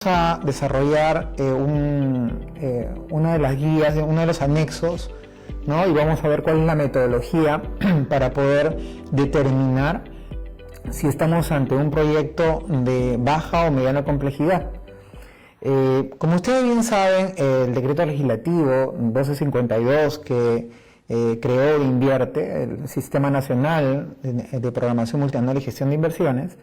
A desarrollar una de las guías, uno de los anexos, ¿no? Y vamos a ver cuál es la metodología para poder determinar si estamos ante un proyecto de baja o mediana complejidad. Como ustedes bien saben, el decreto legislativo 1252 que creó Invierte, el Sistema Nacional de Programación Multianual y Gestión de Inversiones,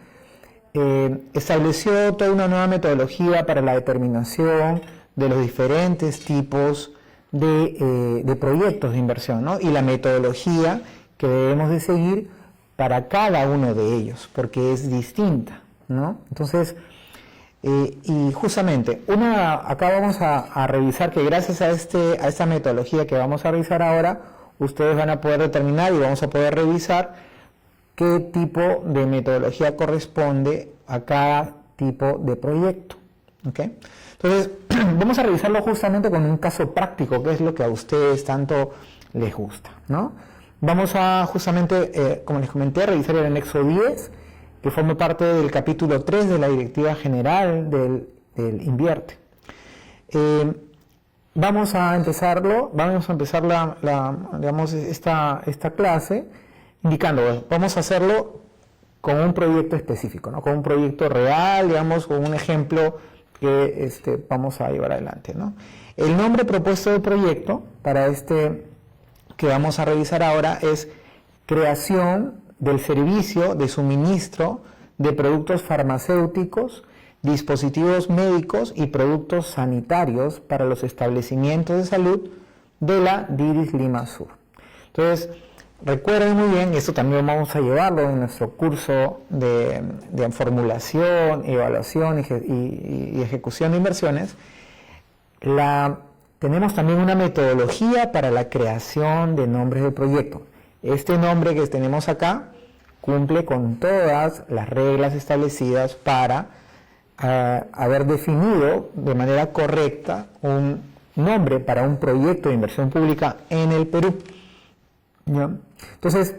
estableció toda una nueva metodología para la determinación de los diferentes tipos de proyectos de inversión, ¿no? Y la metodología que debemos de seguir para cada uno de ellos, porque es distinta, ¿no? Entonces, y justamente, acá vamos a revisar que gracias a esta metodología que vamos a revisar ahora, ustedes van a poder determinar y vamos a poder revisar qué tipo de metodología corresponde a cada tipo de proyecto. ¿Okay? Entonces, vamos a revisarlo justamente con un caso práctico, que es lo que a ustedes tanto les gusta, ¿no? Vamos a justamente, como les comenté, a revisar el anexo 10, que forma parte del capítulo 3 de la Directiva General del Invierte. Vamos a empezar esta clase indicando, vamos a hacerlo con un proyecto específico, ¿no? Con un proyecto real, digamos, con un ejemplo que vamos a llevar adelante, ¿no? El nombre propuesto del proyecto para que vamos a revisar ahora es Creación del Servicio de Suministro de Productos Farmacéuticos, Dispositivos Médicos y Productos Sanitarios para los Establecimientos de Salud de la DIRIS Lima Sur. Entonces, recuerden muy bien, esto también vamos a llevarlo en nuestro curso de formulación, evaluación y ejecución de inversiones. Tenemos también una metodología para la creación de nombres de proyecto. Este nombre que tenemos acá cumple con todas las reglas establecidas para haber definido de manera correcta un nombre para un proyecto de inversión pública en el Perú. ¿Ya? Entonces,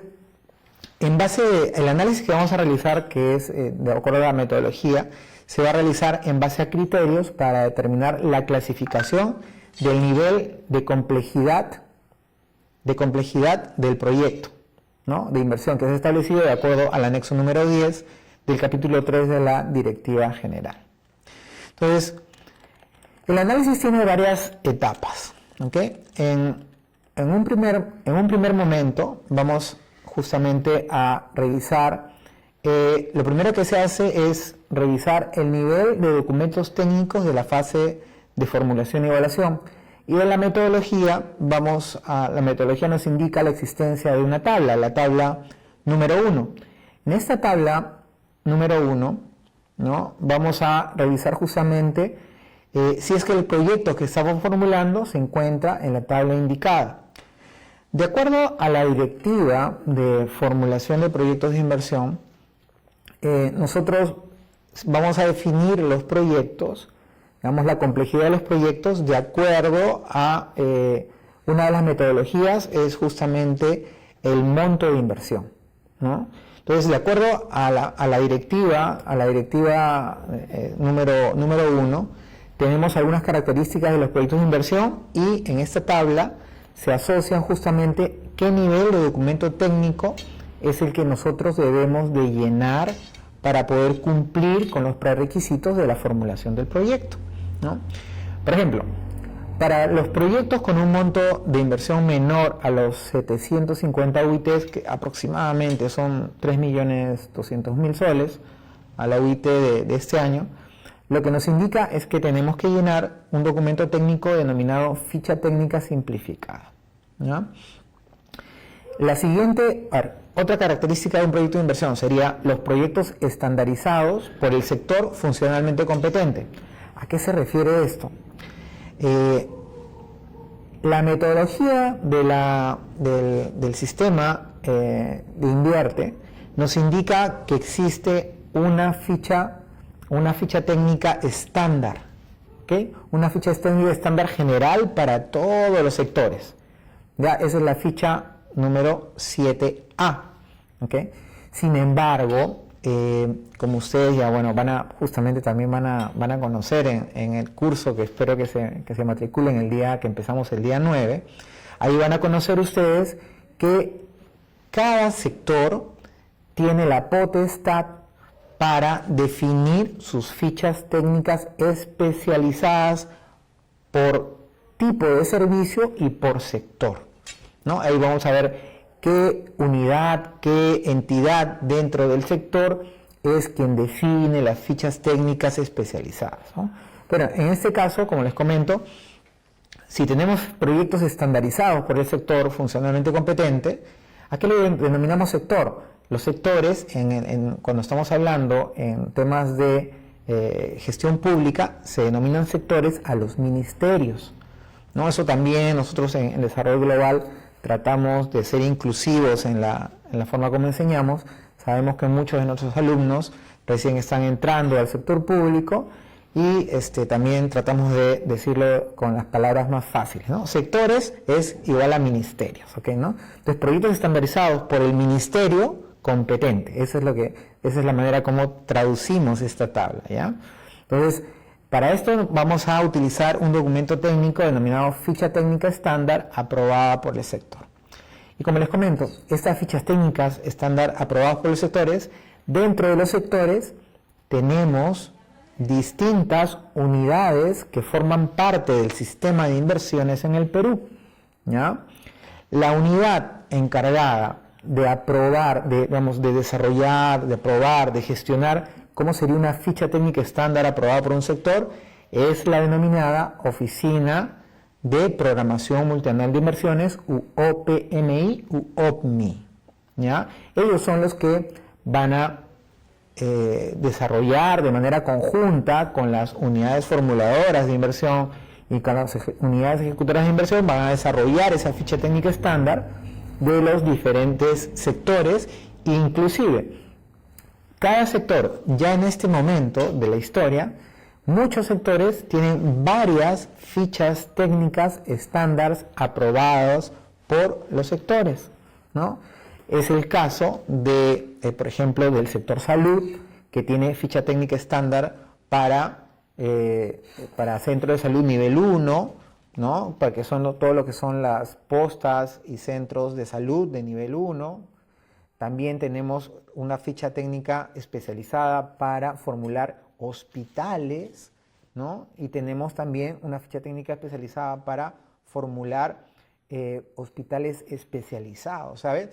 en base al análisis que vamos a realizar, que es de acuerdo a la metodología, se va a realizar en base a criterios para determinar la clasificación del nivel de complejidad del proyecto, ¿no? De inversión, que es establecido de acuerdo al anexo número 10 del capítulo 3 de la Directiva General. Entonces, el análisis tiene varias etapas, ¿ok? En un primer momento vamos justamente a revisar, lo primero que se hace es revisar el nivel de documentos técnicos de la fase de formulación y evaluación. Y de la metodología, la metodología nos indica la existencia de una tabla, la tabla número 1. En esta tabla número 1, ¿no? Vamos a revisar justamente si es que el proyecto que estamos formulando se encuentra en la tabla indicada. De acuerdo a la Directiva de Formulación de Proyectos de Inversión, nosotros vamos a definir los proyectos, digamos, la complejidad de los proyectos de acuerdo a una de las metodologías es justamente el monto de inversión, ¿no? Entonces, de acuerdo a la directiva número 1, tenemos algunas características de los proyectos de inversión y en esta tabla se asocian justamente qué nivel de documento técnico es el que nosotros debemos de llenar para poder cumplir con los prerequisitos de la formulación del proyecto, ¿no? Por ejemplo, para los proyectos con un monto de inversión menor a los 750 UITs, que aproximadamente son 3.200.000 soles a la UIT de este año, lo que nos indica es que tenemos que llenar un documento técnico denominado ficha técnica simplificada, ¿ya? La siguiente, otra característica de un proyecto de inversión sería los proyectos estandarizados por el sector funcionalmente competente. ¿A qué se refiere esto? La metodología del sistema de Invierte nos indica que existe una ficha técnica estándar, ¿okay? Una ficha técnica estándar general para todos los sectores. Ya, esa es la ficha número 7A, ¿okay? Sin embargo, como ustedes ya, bueno, justamente también van a conocer en el curso que espero que se matriculen el día que empezamos el día 9, ahí van a conocer ustedes que cada sector tiene la potestad para definir sus fichas técnicas especializadas por tipo de servicio y por sector, ¿no? Ahí vamos a ver qué unidad, qué entidad dentro del sector es quien define las fichas técnicas especializadas, ¿no? Pero en este caso, como les comento, si tenemos proyectos estandarizados por el sector funcionalmente competente, ¿a qué le denominamos sector? Los sectores, cuando estamos hablando en temas de gestión pública, se denominan sectores a los ministerios, ¿no? Eso también nosotros en Desarrollo Global tratamos de ser inclusivos en la forma como enseñamos. Sabemos que muchos de nuestros alumnos recién están entrando al sector público y también tratamos de decirlo con las palabras más fáciles, ¿no? Sectores es igual a ministerios, ¿ok? ¿No? Entonces, proyectos estandarizados por el ministerio competente. Esa es la manera como traducimos esta tabla, ¿ya? Entonces, para esto vamos a utilizar un documento técnico denominado ficha técnica estándar aprobada por el sector. Y como les comento, estas fichas técnicas estándar aprobadas por los sectores, dentro de los sectores tenemos distintas unidades que forman parte del sistema de inversiones en el Perú, ¿ya? La unidad encargada de aprobar, de desarrollar, de aprobar, de gestionar cómo sería una ficha técnica estándar aprobada por un sector es la denominada Oficina de Programación Multianual de Inversiones, u OPMI u OPMI, ¿ya? Ellos son los que van a desarrollar de manera conjunta con las unidades formuladoras de inversión y con las unidades ejecutoras de inversión, van a desarrollar esa ficha técnica estándar de los diferentes sectores. Inclusive cada sector, ya en este momento de la historia, muchos sectores tienen varias fichas técnicas estándar aprobadas por los sectores, ¿no? Es el caso de, por ejemplo, del sector salud, que tiene ficha técnica estándar para centro de salud nivel 1, ¿no? Para que son todo lo que son las postas y centros de salud de nivel 1. También tenemos una ficha técnica especializada para formular hospitales, ¿no? Y tenemos también una ficha técnica especializada para formular hospitales especializados, ¿sabes?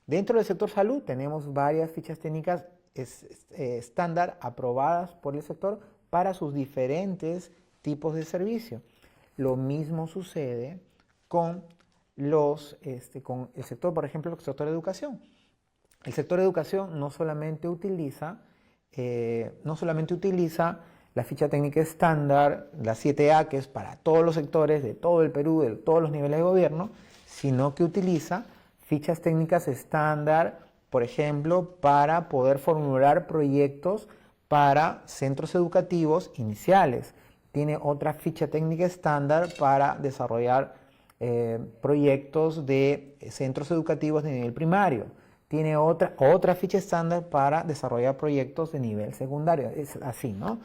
Dentro del sector salud tenemos varias fichas técnicas estándar aprobadas por el sector para sus diferentes tipos de servicio. Lo mismo sucede con con el sector, por ejemplo, el sector de educación. El sector de educación no solamente utiliza la ficha técnica estándar, la 7A, que es para todos los sectores de todo el Perú, de todos los niveles de gobierno, sino que utiliza fichas técnicas estándar, por ejemplo, para poder formular proyectos para centros educativos iniciales. Tiene otra ficha técnica estándar para desarrollar proyectos de centros educativos de nivel primario. Tiene otra ficha estándar para desarrollar proyectos de nivel secundario. Es así, ¿no?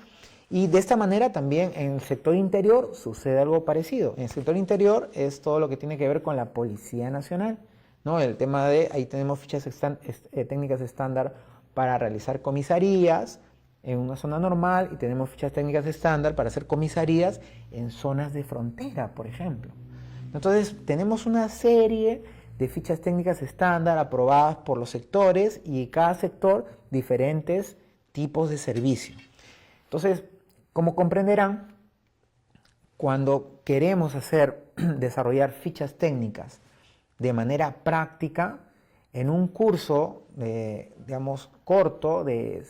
Y de esta manera también en el sector interior sucede algo parecido. En el sector interior es todo lo que tiene que ver con la Policía Nacional, ¿no? El tema ahí tenemos fichas técnicas estándar para realizar comisarías en una zona normal y tenemos fichas técnicas estándar para hacer comisarías en zonas de frontera, por ejemplo. Entonces tenemos una serie de fichas técnicas estándar aprobadas por los sectores y cada sector diferentes tipos de servicio. Entonces, como comprenderán, cuando queremos desarrollar fichas técnicas de manera práctica, en un curso, digamos, corto de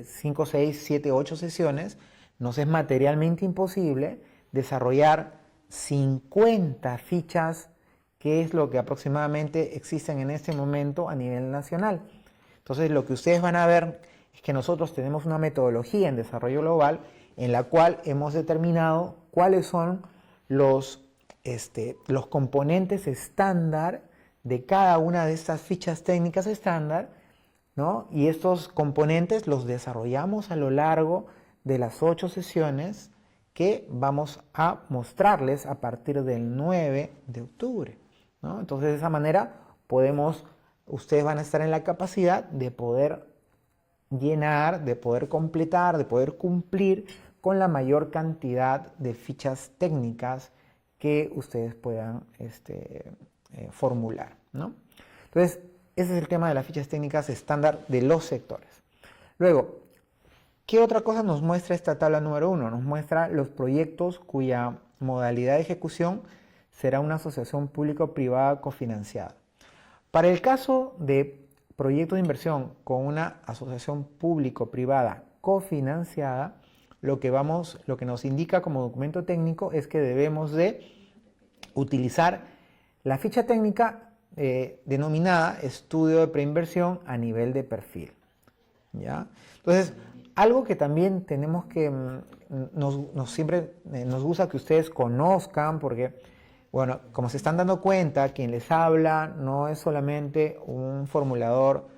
5, 6, 7, 8 sesiones, nos es materialmente imposible desarrollar 50 fichas, que es lo que aproximadamente existen en este momento a nivel nacional. Entonces, lo que ustedes van a ver es que nosotros tenemos una metodología en desarrollo global en la cual hemos determinado cuáles son los componentes estándar de cada una de estas fichas técnicas estándar, ¿no? Y estos componentes los desarrollamos a lo largo de las 8 sesiones que vamos a mostrarles a partir del 9 de octubre, ¿no? Entonces, de esa manera ustedes van a estar en la capacidad de poder llenar, de poder completar, de poder cumplir con la mayor cantidad de fichas técnicas que ustedes puedan formular, ¿no? Entonces, ese es el tema de las fichas técnicas estándar de los sectores. Luego, ¿qué otra cosa nos muestra esta tabla número 1? Nos muestra los proyectos cuya modalidad de ejecución será una asociación público-privada cofinanciada. Para el caso de proyectos de inversión con una asociación público-privada cofinanciada, lo que nos indica como documento técnico es que debemos de utilizar la ficha técnica denominada estudio de preinversión a nivel de perfil, ¿ya? Entonces, algo que también tenemos que, siempre nos gusta que ustedes conozcan, porque, bueno, como se están dando cuenta, quien les habla no es solamente un formulador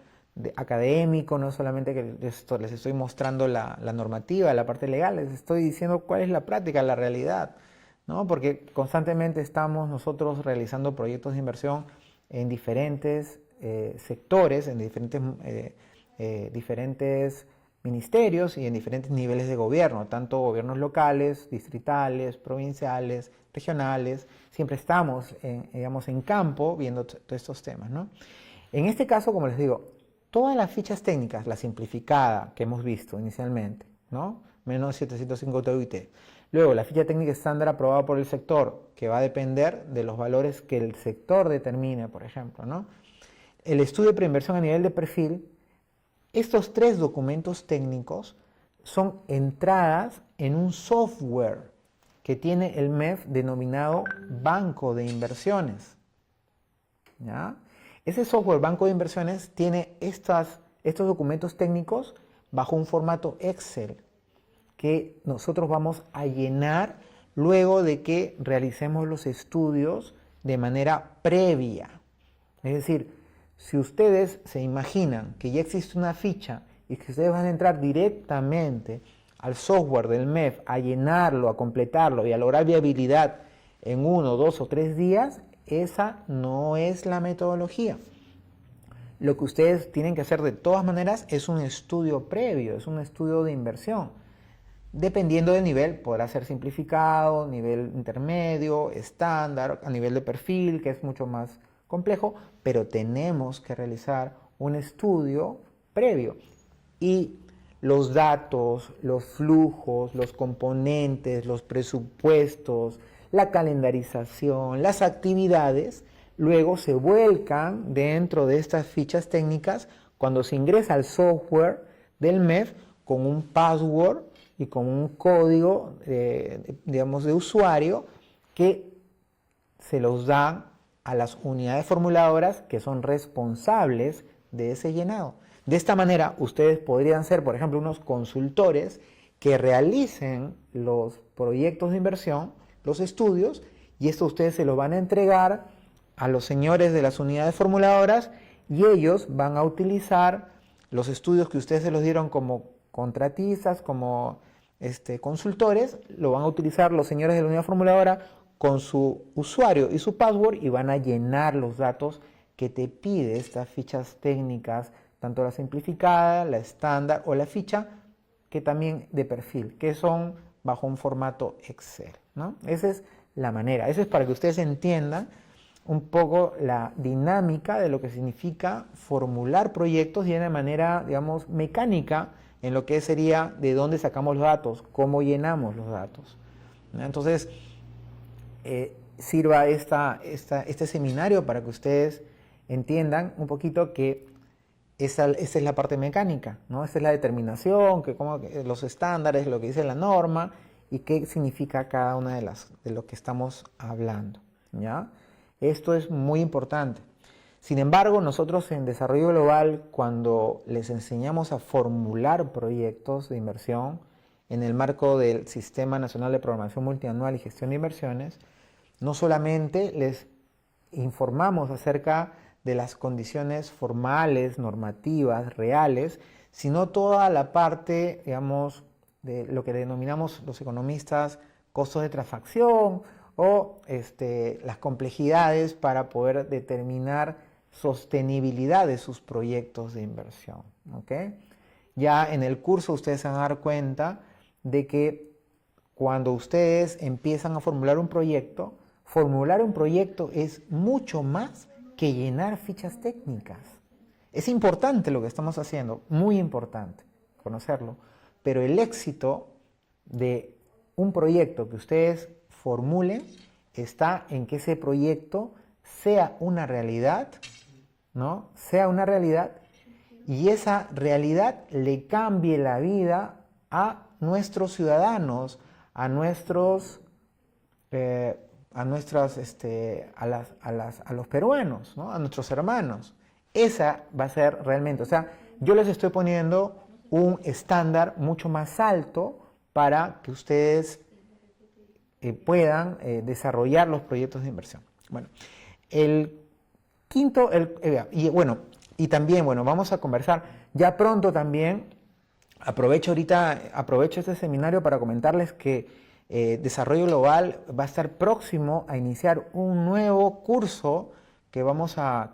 académico, no es solamente que les estoy mostrando la normativa, la parte legal, les estoy diciendo cuál es la práctica, la realidad, ¿no? Porque constantemente estamos nosotros realizando proyectos de inversión en diferentes sectores, en diferentes ministerios y en diferentes niveles de gobierno, tanto gobiernos locales, distritales, provinciales, regionales. Siempre estamos en campo viendo todos estos temas, ¿no? En este caso, como les digo, todas las fichas técnicas, la simplificada que hemos visto inicialmente, ¿no? Menos 705 TUIT. Luego, la ficha técnica estándar aprobada por el sector, que va a depender de los valores que el sector determine, por ejemplo, ¿no? El estudio de preinversión a nivel de perfil. Estos 3 documentos técnicos son entradas en un software que tiene el MEF denominado Banco de Inversiones, ¿ya? Ese software Banco de Inversiones tiene estos documentos técnicos bajo un formato Excel que nosotros vamos a llenar luego de que realicemos los estudios de manera previa. Es decir, si ustedes se imaginan que ya existe una ficha y que ustedes van a entrar directamente al software del MEF a llenarlo, a completarlo y a lograr viabilidad en 1, 2 o 3 días, esa no es la metodología. Lo que ustedes tienen que hacer de todas maneras es un estudio previo, es un estudio de inversión. Dependiendo del nivel, podrá ser simplificado, nivel intermedio, estándar, a nivel de perfil, que es mucho más complejo, pero tenemos que realizar un estudio previo. Y los datos, los flujos, los componentes, los presupuestos, la calendarización, las actividades, luego se vuelcan dentro de estas fichas técnicas cuando se ingresa al software del MEF con un password y con un código, digamos, de usuario que se los dan a las unidades formuladoras que son responsables de ese llenado. De esta manera, ustedes podrían ser, por ejemplo, unos consultores que realicen los proyectos de inversión, los estudios, y esto ustedes se lo van a entregar a los señores de las unidades formuladoras y ellos van a utilizar los estudios que ustedes se los dieron como contratistas, como consultores, lo van a utilizar los señores de la unidad formuladora con su usuario y su password y van a llenar los datos que te pide estas fichas técnicas, tanto la simplificada, la estándar o la ficha, que también de perfil, que son bajo un formato Excel, ¿no? Esa es la manera, eso es para que ustedes entiendan un poco la dinámica de lo que significa formular proyectos y de una manera, digamos, mecánica en lo que sería de dónde sacamos los datos, cómo llenamos los datos, ¿no? Entonces, sirva este seminario para que ustedes entiendan un poquito que esa es la parte mecánica, ¿no? Esa es la determinación, los estándares, lo que dice la norma y qué significa cada una de lo que estamos hablando, ¿ya? Esto es muy importante. Sin embargo, nosotros en Desarrollo Global, cuando les enseñamos a formular proyectos de inversión en el marco del Sistema Nacional de Programación Multianual y Gestión de Inversiones, no solamente les informamos acerca de las condiciones formales, normativas, reales, sino toda la parte, digamos, de lo que denominamos los economistas costos de transacción o las complejidades para poder determinar sostenibilidad de sus proyectos de inversión. ¿Okay? Ya en el curso ustedes se van a dar cuenta de que cuando ustedes empiezan a formular un proyecto es mucho más que llenar fichas técnicas. Es importante lo que estamos haciendo, muy importante conocerlo, pero el éxito de un proyecto que ustedes formulen está en que ese proyecto sea una realidad, ¿no? Sea una realidad y esa realidad le cambie la vida a nuestros ciudadanos, a nuestros a los peruanos, ¿no? A nuestros hermanos. Esa va a ser realmente, o sea, yo les estoy poniendo un estándar mucho más alto para que ustedes puedan desarrollar los proyectos de inversión. Bueno, el quinto, y también, vamos a conversar ya pronto también. Aprovecho este seminario para comentarles que Desarrollo Global va a estar próximo a iniciar un nuevo curso que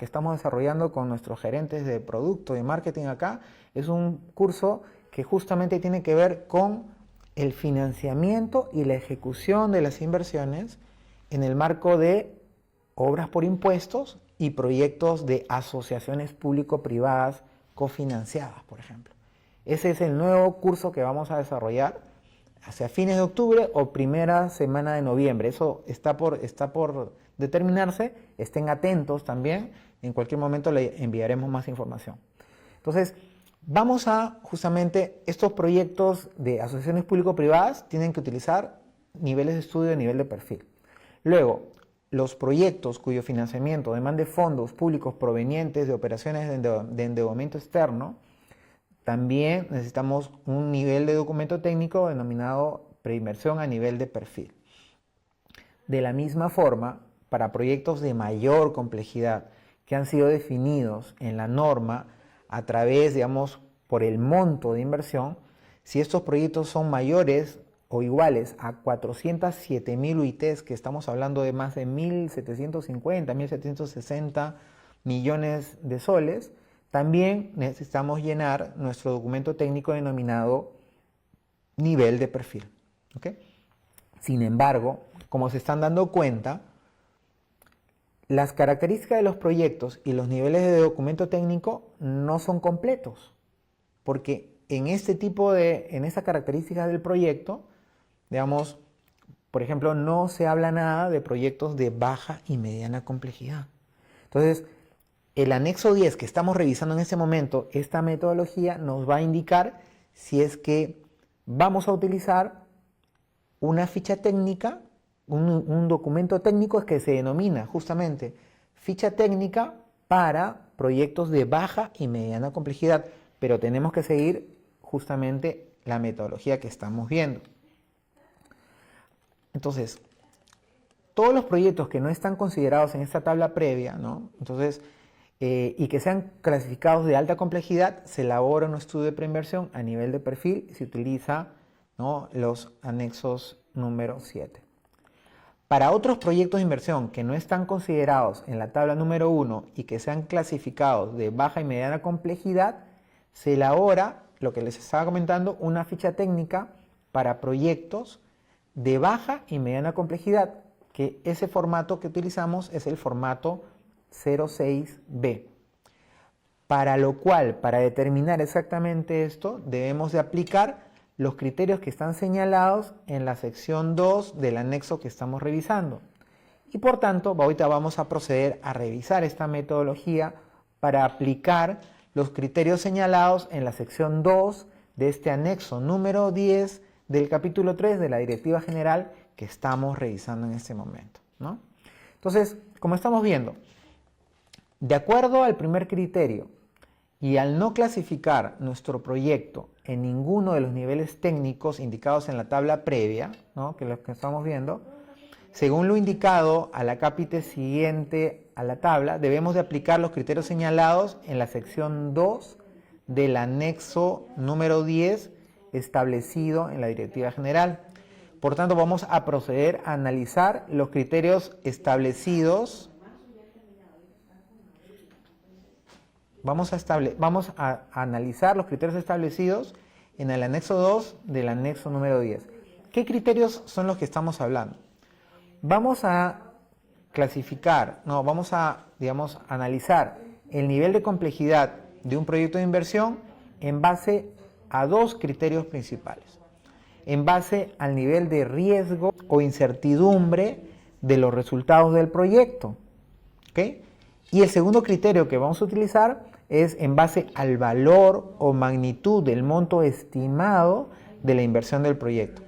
estamos desarrollando con nuestros gerentes de producto y marketing acá. Es un curso que justamente tiene que ver con el financiamiento y la ejecución de las inversiones en el marco de obras por impuestos y proyectos de asociaciones público-privadas cofinanciadas, por ejemplo. Ese es el nuevo curso que vamos a desarrollar hacia fines de octubre o primera semana de noviembre. Eso está por determinarse. Estén atentos también. En cualquier momento le enviaremos más información. Entonces, vamos a justamente estos proyectos de asociaciones público-privadas tienen que utilizar niveles de estudio de nivel de perfil. Luego, los proyectos cuyo financiamiento demande fondos públicos provenientes de operaciones de endeudamiento externo, también necesitamos un nivel de documento técnico denominado preinversión a nivel de perfil. De la misma forma, para proyectos de mayor complejidad que han sido definidos en la norma a través, digamos, por el monto de inversión, si estos proyectos son mayores o iguales a 407.000 UITs, que estamos hablando de más de 1.750, 1.760 millones de soles, también necesitamos llenar nuestro documento técnico denominado nivel de perfil. ¿Okay? Sin embargo, como se están dando cuenta, las características de los proyectos y los niveles de documento técnico no son completos, porque en estas características del proyecto, digamos, por ejemplo, no se habla nada de proyectos de baja y mediana complejidad. Entonces, el anexo 10 que estamos revisando en este momento, esta metodología nos va a indicar si es que vamos a utilizar una ficha técnica, un documento técnico que se denomina justamente ficha técnica para proyectos de baja y mediana complejidad, pero tenemos que seguir justamente la metodología que estamos viendo. Entonces, todos los proyectos que no están considerados en esta tabla previa, ¿no? Entonces, y que sean clasificados de alta complejidad, se elabora un estudio de preinversión a nivel de perfil y se utiliza, ¿no?, los anexos número 7. Para otros proyectos de inversión que no están considerados en la tabla número 1 y que sean clasificados de baja y mediana complejidad, se elabora, lo que les estaba comentando, una ficha técnica para proyectos de baja y mediana complejidad, que ese formato que utilizamos es el formato 06B. Para lo cual, para determinar exactamente esto, debemos de aplicar los criterios que están señalados en la sección 2 del anexo que estamos revisando. Y por tanto, ahorita vamos a proceder a revisar esta metodología para aplicar los criterios señalados en la sección 2 de este anexo número 10 del capítulo 3 de la Directiva General que estamos revisando en este momento, ¿no? Entonces, como estamos viendo, de acuerdo al primer criterio y al no clasificar nuestro proyecto en ninguno de los niveles técnicos indicados en la tabla previa, ¿no?, que es lo que estamos viendo, según lo indicado al acápite siguiente a la tabla, debemos de aplicar los criterios señalados en la sección 2 del anexo número 10 establecido en la Directiva General. Por tanto, vamos a proceder a analizar los criterios establecidos. Vamos a analizar los criterios establecidos en el anexo 2 del anexo número 10. ¿Qué criterios son los que estamos hablando? Vamos a clasificar, vamos a, analizar el nivel de complejidad de un proyecto de inversión en base a dos criterios principales. En base al nivel de riesgo o incertidumbre de los resultados del proyecto. ¿Okay? Y el segundo criterio que vamos a utilizar es en base al valor o magnitud del monto estimado de la inversión del proyecto.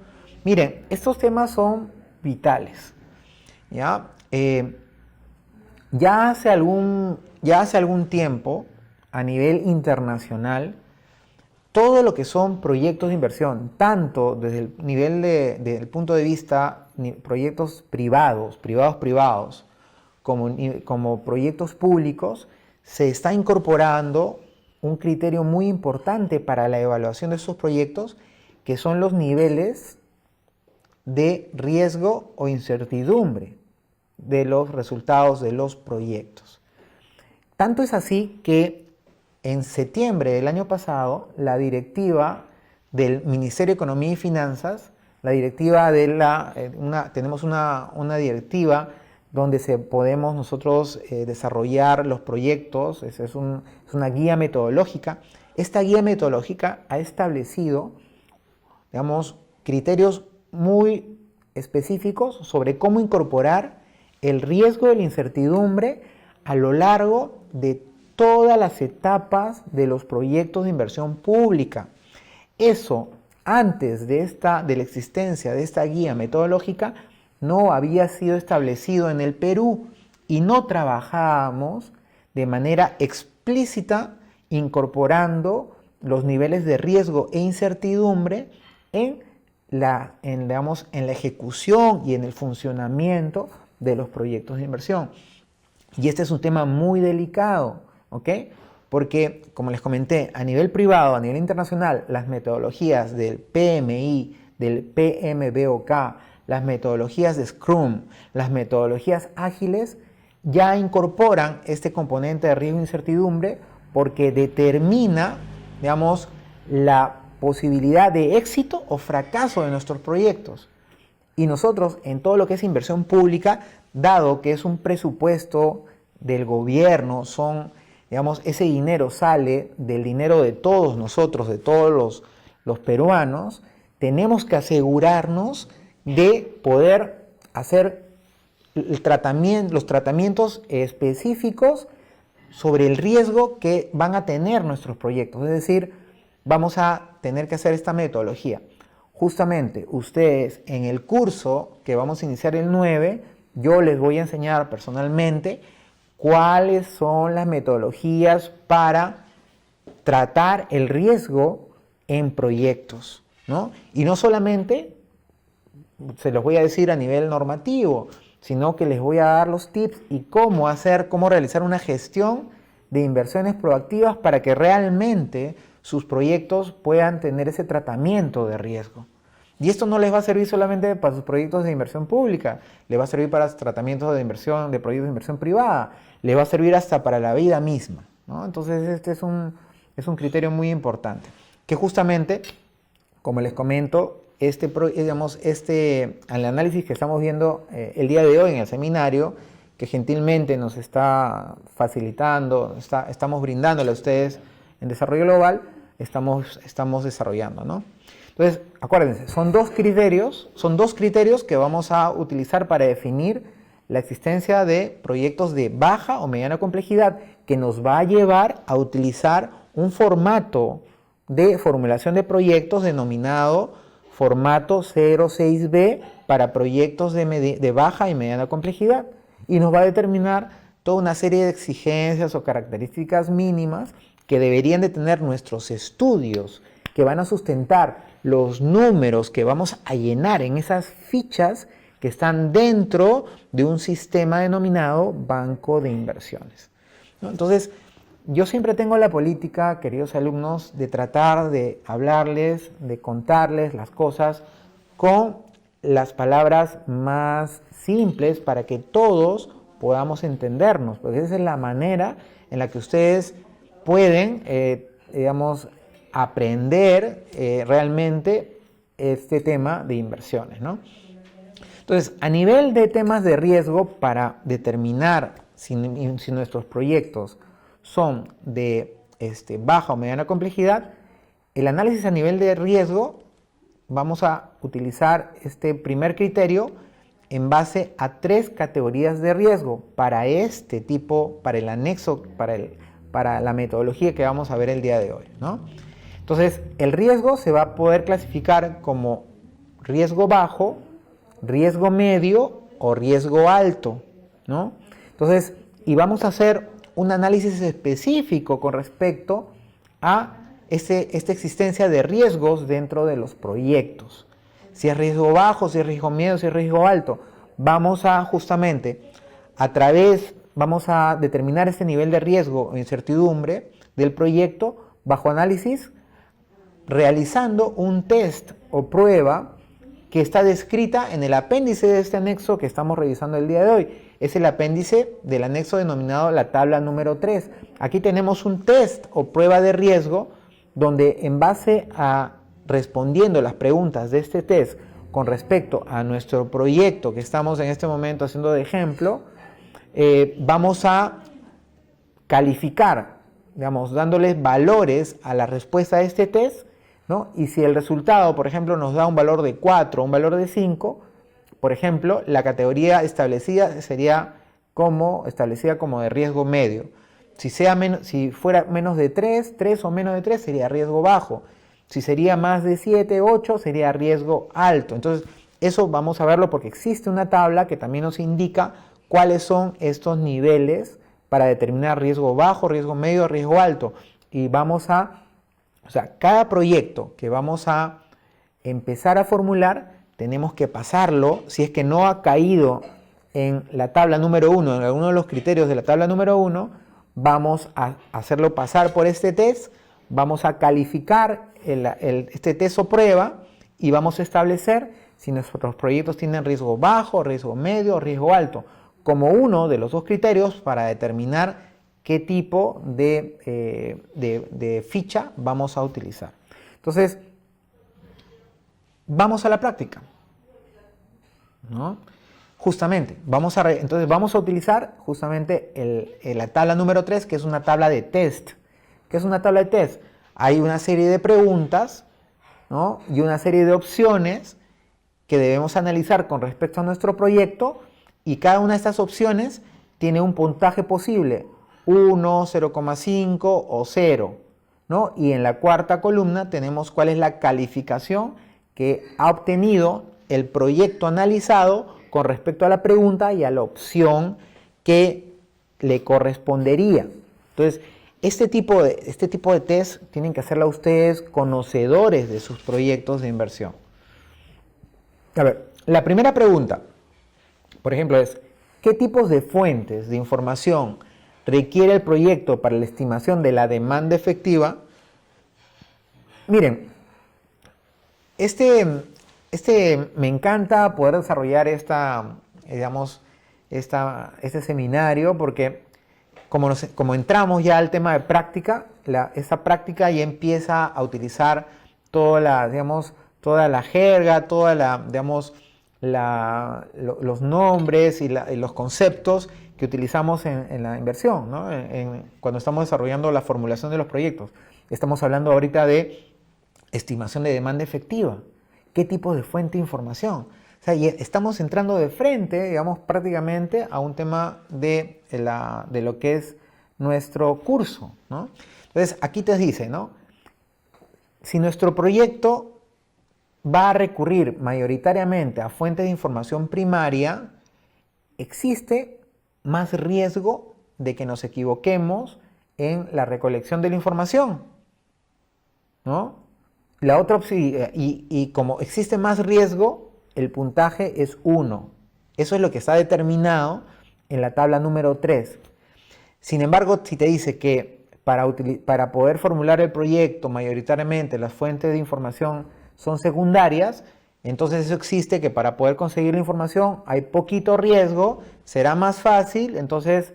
Miren, estos temas son vitales. Ya hace algún tiempo, a nivel internacional, todo lo que son proyectos de inversión, tanto desde el nivel desde el punto de vista proyectos privados, como proyectos públicos, se está incorporando un criterio muy importante para la evaluación de estos proyectos, que son los niveles de riesgo o incertidumbre de los resultados de los proyectos. Tanto es así que en septiembre del año pasado, la directiva del Ministerio de Economía y Finanzas, la directiva tenemos una directiva donde podemos nosotros desarrollar los proyectos, es una guía metodológica. Esta guía metodológica ha establecido, criterios muy específicos sobre cómo incorporar el riesgo de la incertidumbre a lo largo de todas las etapas de los proyectos de inversión pública. Eso, antes de la existencia de esta guía metodológica, no había sido establecido en el Perú y no trabajábamos de manera explícita incorporando los niveles de riesgo e incertidumbre en la ejecución y en el funcionamiento de los proyectos de inversión. Y este es un tema muy delicado, ¿ok? Porque, como les comenté, a nivel privado, a nivel internacional, las metodologías del PMI, del PMBOK, las metodologías de Scrum, las metodologías ágiles, ya incorporan este componente de riesgo e incertidumbre porque determina, la posibilidad de éxito o fracaso de nuestros proyectos. Y nosotros, en todo lo que es inversión pública, dado que es un presupuesto del gobierno, ese dinero sale del dinero de todos nosotros, de todos los peruanos, tenemos que asegurarnos de poder hacer los tratamientos específicos sobre el riesgo que van a tener nuestros proyectos. Es decir, vamos a tener que hacer esta metodología. Justamente, ustedes en el curso que vamos a iniciar el 9, yo les voy a enseñar personalmente cuáles son las metodologías para tratar el riesgo en proyectos, ¿no? Y no solamente se los voy a decir a nivel normativo, sino que les voy a dar los tips y cómo realizar una gestión de inversiones proactivas para que realmente sus proyectos puedan tener ese tratamiento de riesgo. Y esto no les va a servir solamente para sus proyectos de inversión pública, les va a servir para tratamientos de inversión, de proyectos de inversión privada, les va a servir hasta para la vida misma, ¿no? Entonces este es un criterio muy importante, que justamente, como les comento, el análisis que estamos viendo el día de hoy en el seminario, que gentilmente nos está facilitando, estamos brindándole a ustedes en Desarrollo Global, estamos desarrollando, ¿no? Entonces, acuérdense, son dos criterios que vamos a utilizar para definir la existencia de proyectos de baja o mediana complejidad, que nos va a llevar a utilizar un formato de formulación de proyectos denominado formato 06B para proyectos de baja y mediana complejidad, y nos va a determinar toda una serie de exigencias o características mínimas que deberían de tener nuestros estudios, que van a sustentar los números que vamos a llenar en esas fichas que están dentro de un sistema denominado banco de inversiones, ¿no? Entonces, yo siempre tengo la política, queridos alumnos, de tratar de hablarles, de contarles las cosas con las palabras más simples para que todos podamos entendernos, porque esa es la manera en la que ustedes pueden, digamos, aprender realmente este tema de inversiones, ¿no? Entonces, a nivel de temas de riesgo, para determinar si nuestros proyectos son de baja o mediana complejidad, el análisis a nivel de riesgo, vamos a utilizar este primer criterio en base a 3 categorías de riesgo para este tipo, para el anexo, para la metodología que vamos a ver el día de hoy, ¿no? Entonces, el riesgo se va a poder clasificar como riesgo bajo, riesgo medio o riesgo alto, ¿no? Entonces, y vamos a hacer un análisis específico con respecto a esta existencia de riesgos dentro de los proyectos. Si es riesgo bajo, si es riesgo medio, si es riesgo alto. Vamos a justamente, vamos a determinar este nivel de riesgo o incertidumbre del proyecto bajo análisis, realizando un test o prueba que está descrita en el apéndice de este anexo que estamos revisando el día de hoy. Es el apéndice del anexo denominado la tabla número 3. Aquí tenemos un test o prueba de riesgo donde, en base a respondiendo las preguntas de este test con respecto a nuestro proyecto que estamos en este momento haciendo de ejemplo, vamos a calificar, digamos, dándoles valores a la respuesta de este test, ¿no? Y si el resultado, por ejemplo, nos da un valor de 4 o un valor de 5, por ejemplo, la categoría establecida sería establecida como de riesgo medio. Si fuera menos de 3 o menos de 3 sería riesgo bajo. Si sería más de 7, 8 sería riesgo alto. Entonces, eso vamos a verlo porque existe una tabla que también nos indica cuáles son estos niveles para determinar riesgo bajo, riesgo medio, riesgo alto. Y cada proyecto que vamos a empezar a formular, tenemos que pasarlo, si es que no ha caído en la tabla número 1, en alguno de los criterios de la tabla número 1, vamos a hacerlo pasar por este test, vamos a calificar este test o prueba y vamos a establecer si nuestros proyectos tienen riesgo bajo, riesgo medio o riesgo alto, como uno de los 2 criterios para determinar qué tipo de ficha vamos a utilizar. Entonces, vamos a la práctica, ¿no? Justamente, entonces vamos a utilizar justamente la tabla número 3, que es una tabla de test. ¿Qué es una tabla de test? Hay una serie de preguntas, ¿no? Y una serie de opciones que debemos analizar con respecto a nuestro proyecto, y cada una de estas opciones tiene un puntaje posible, 1, 0,5 o 0, ¿no? Y en la cuarta columna tenemos cuál es la calificación que ha obtenido el proyecto analizado con respecto a la pregunta y a la opción que le correspondería. Entonces, este tipo de test tienen que hacerlo ustedes conocedores de sus proyectos de inversión. A ver, la primera pregunta, por ejemplo, es: ¿qué tipos de fuentes de información requiere el proyecto para la estimación de la demanda efectiva? Miren, me encanta poder desarrollar este seminario porque como entramos ya al tema de práctica, esta práctica ya empieza a utilizar toda la jerga, los nombres y los conceptos que utilizamos en la inversión, ¿no? Cuando estamos desarrollando la formulación de los proyectos. Estamos hablando ahorita de estimación de demanda efectiva. ¿Qué tipo de fuente de información? O sea, estamos entrando de frente, digamos, prácticamente a un tema de lo que es nuestro curso, ¿no? Entonces, aquí te dice, ¿no? Si nuestro proyecto va a recurrir mayoritariamente a fuentes de información primaria, existe más riesgo de que nos equivoquemos en la recolección de la información, ¿no? La otra opción, y como existe más riesgo, el puntaje es 1. Eso es lo que está determinado en la tabla número 3. Sin embargo, si te dice que para poder formular el proyecto, mayoritariamente las fuentes de información son secundarias, entonces eso existe que para poder conseguir la información hay poquito riesgo, será más fácil, entonces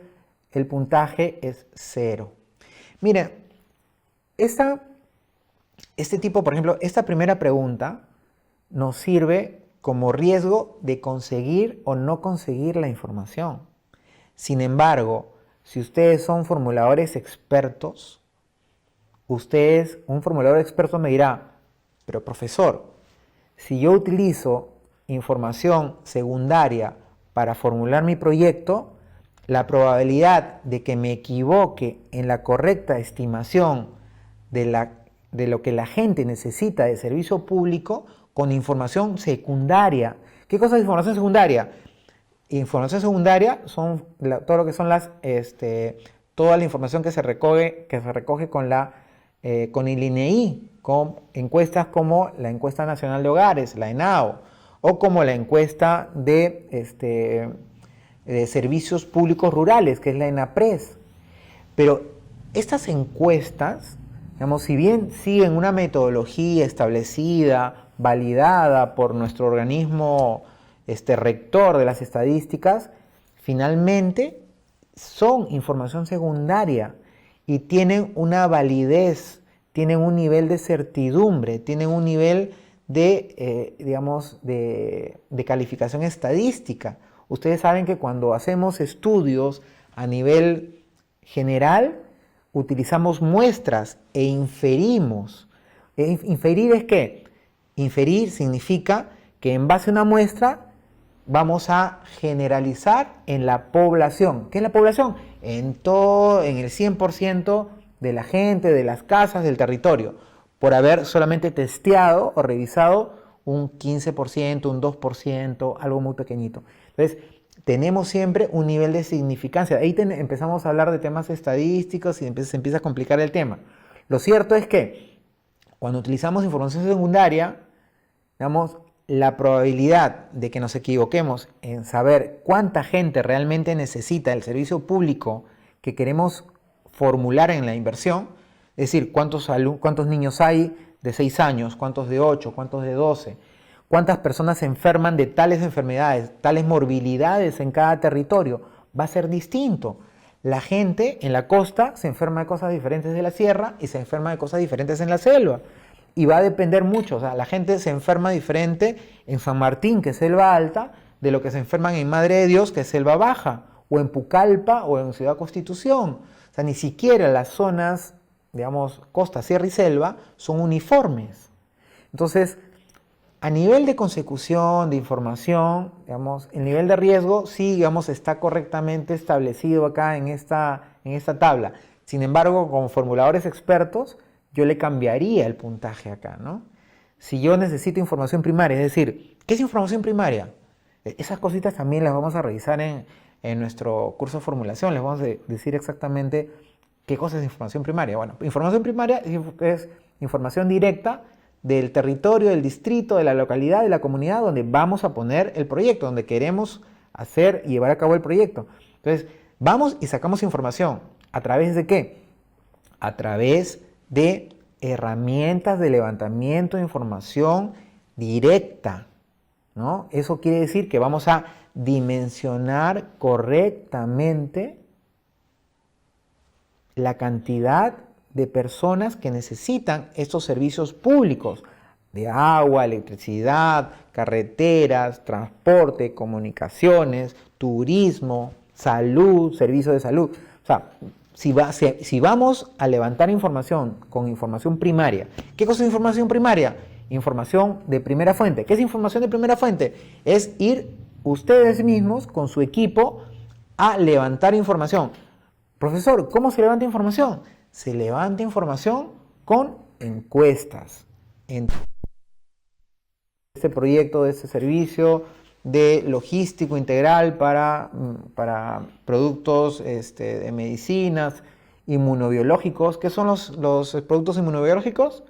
el puntaje es 0. Miren, este tipo, por ejemplo, esta primera pregunta nos sirve como riesgo de conseguir o no conseguir la información. Sin embargo, si ustedes son formuladores expertos, un formulador experto me dirá, pero profesor, si yo utilizo información secundaria para formular mi proyecto, la probabilidad de que me equivoque en la correcta estimación de lo que la gente necesita de servicio público con información secundaria. ¿Qué cosa es información secundaria? Información secundaria son todo lo que son toda la información que se recoge con el INEI, con encuestas como la Encuesta Nacional de Hogares, la ENAHO, o como la encuesta de servicios públicos rurales, que es la ENAPRES. Pero estas encuestas, digamos, si bien siguen una metodología establecida, validada por nuestro organismo rector de las estadísticas, finalmente son información secundaria y tienen una validez, tienen un nivel de certidumbre, tienen un nivel de calificación estadística. Ustedes saben que cuando hacemos estudios a nivel general, utilizamos muestras e inferimos. ¿Inferir es qué? Inferir significa que en base a una muestra vamos a generalizar en la población. ¿Qué es la población? En el 100% de la gente, de las casas, del territorio, por haber solamente testeado o revisado un 15%, un 2%, algo muy pequeñito. Entonces, tenemos siempre un nivel de significancia. Ahí empezamos a hablar de temas estadísticos y se empieza a complicar el tema. Lo cierto es que cuando utilizamos información secundaria, digamos, la probabilidad de que nos equivoquemos en saber cuánta gente realmente necesita el servicio público que queremos formular en la inversión, es decir, cuántos niños hay de 6 años, cuántos de 8, cuántos de 12, cuántas personas se enferman de tales enfermedades, tales morbilidades en cada territorio, va a ser distinto. La gente en la costa se enferma de cosas diferentes de la sierra y se enferma de cosas diferentes en la selva. Y va a depender mucho, o sea, la gente se enferma diferente en San Martín, que es selva alta, de lo que se enferman en Madre de Dios, que es selva baja, o en Pucallpa o en Ciudad Constitución. O sea, ni siquiera las zonas, digamos, costa, sierra y selva son uniformes. Entonces, a nivel de consecución, de información, digamos, el nivel de riesgo sí, digamos, está correctamente establecido acá en esta tabla. Sin embargo, como formuladores expertos, yo le cambiaría el puntaje acá, ¿no? Si yo necesito información primaria, es decir, ¿qué es información primaria? Esas cositas también las vamos a revisar en nuestro curso de formulación, les vamos a decir exactamente qué cosa es información primaria. Bueno, información primaria es información directa del territorio, del distrito, de la localidad, de la comunidad donde vamos a poner el proyecto, donde queremos hacer y llevar a cabo el proyecto. Entonces, vamos y sacamos información. ¿A través de qué? A través de herramientas de levantamiento de información directa, ¿no? Eso quiere decir que vamos a dimensionar correctamente la cantidad de personas que necesitan estos servicios públicos de agua, electricidad, carreteras, transporte, comunicaciones, turismo, salud, servicios de salud. O sea, si vamos a levantar información con información primaria, ¿qué cosa es información primaria? Información de primera fuente. ¿Qué es información de primera fuente? Es ir ustedes mismos con su equipo a levantar información. Profesor, ¿cómo se levanta información? Se levanta información con encuestas. En este proyecto, de este servicio de logístico integral para productos de medicinas, inmunobiológicos. ¿Qué son los productos inmunobiológicos?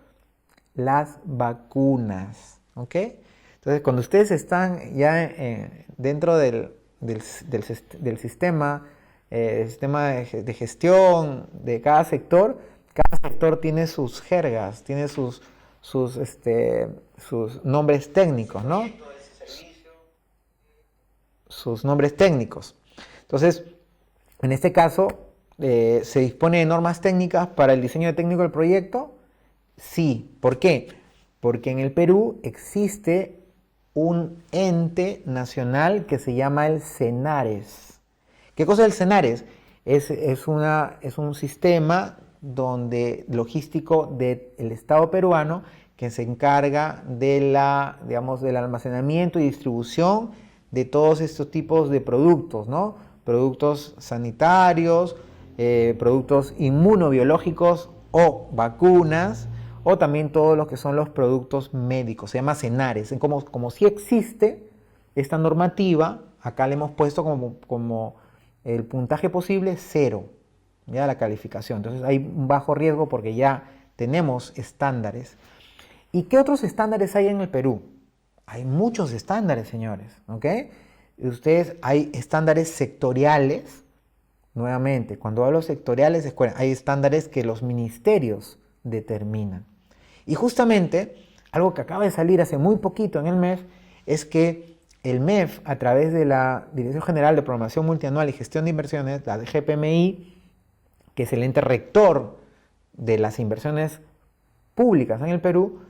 Las vacunas, ¿ok? Entonces, cuando ustedes están ya dentro del sistema, de gestión de cada sector tiene sus jergas, tiene sus nombres técnicos, ¿no? Sus nombres técnicos. Entonces, en este caso, ¿se dispone de normas técnicas para el diseño técnico del proyecto? Sí. ¿Por qué? Porque en el Perú existe un ente nacional que se llama el CENARES. ¿Qué cosa es el CENARES? Es un sistema logístico del Estado peruano que se encarga del almacenamiento y distribución de todos estos tipos de productos, ¿no? Productos sanitarios, productos inmunobiológicos o vacunas, o también todos los que son los productos médicos. Se llama CENARES. Como si existe esta normativa, acá le hemos puesto como el puntaje posible 0, ya la calificación. Entonces hay un bajo riesgo porque ya tenemos estándares. ¿Y qué otros estándares hay en el Perú? Hay muchos estándares, señores, ¿ok? Hay estándares sectoriales. Nuevamente, cuando hablo sectoriales, hay estándares que los ministerios determinan. Y justamente, algo que acaba de salir hace muy poquito en el MEF, es que el MEF, a través de la Dirección General de Programación Multianual y Gestión de Inversiones, la DGPMI, que es el ente rector de las inversiones públicas en el Perú,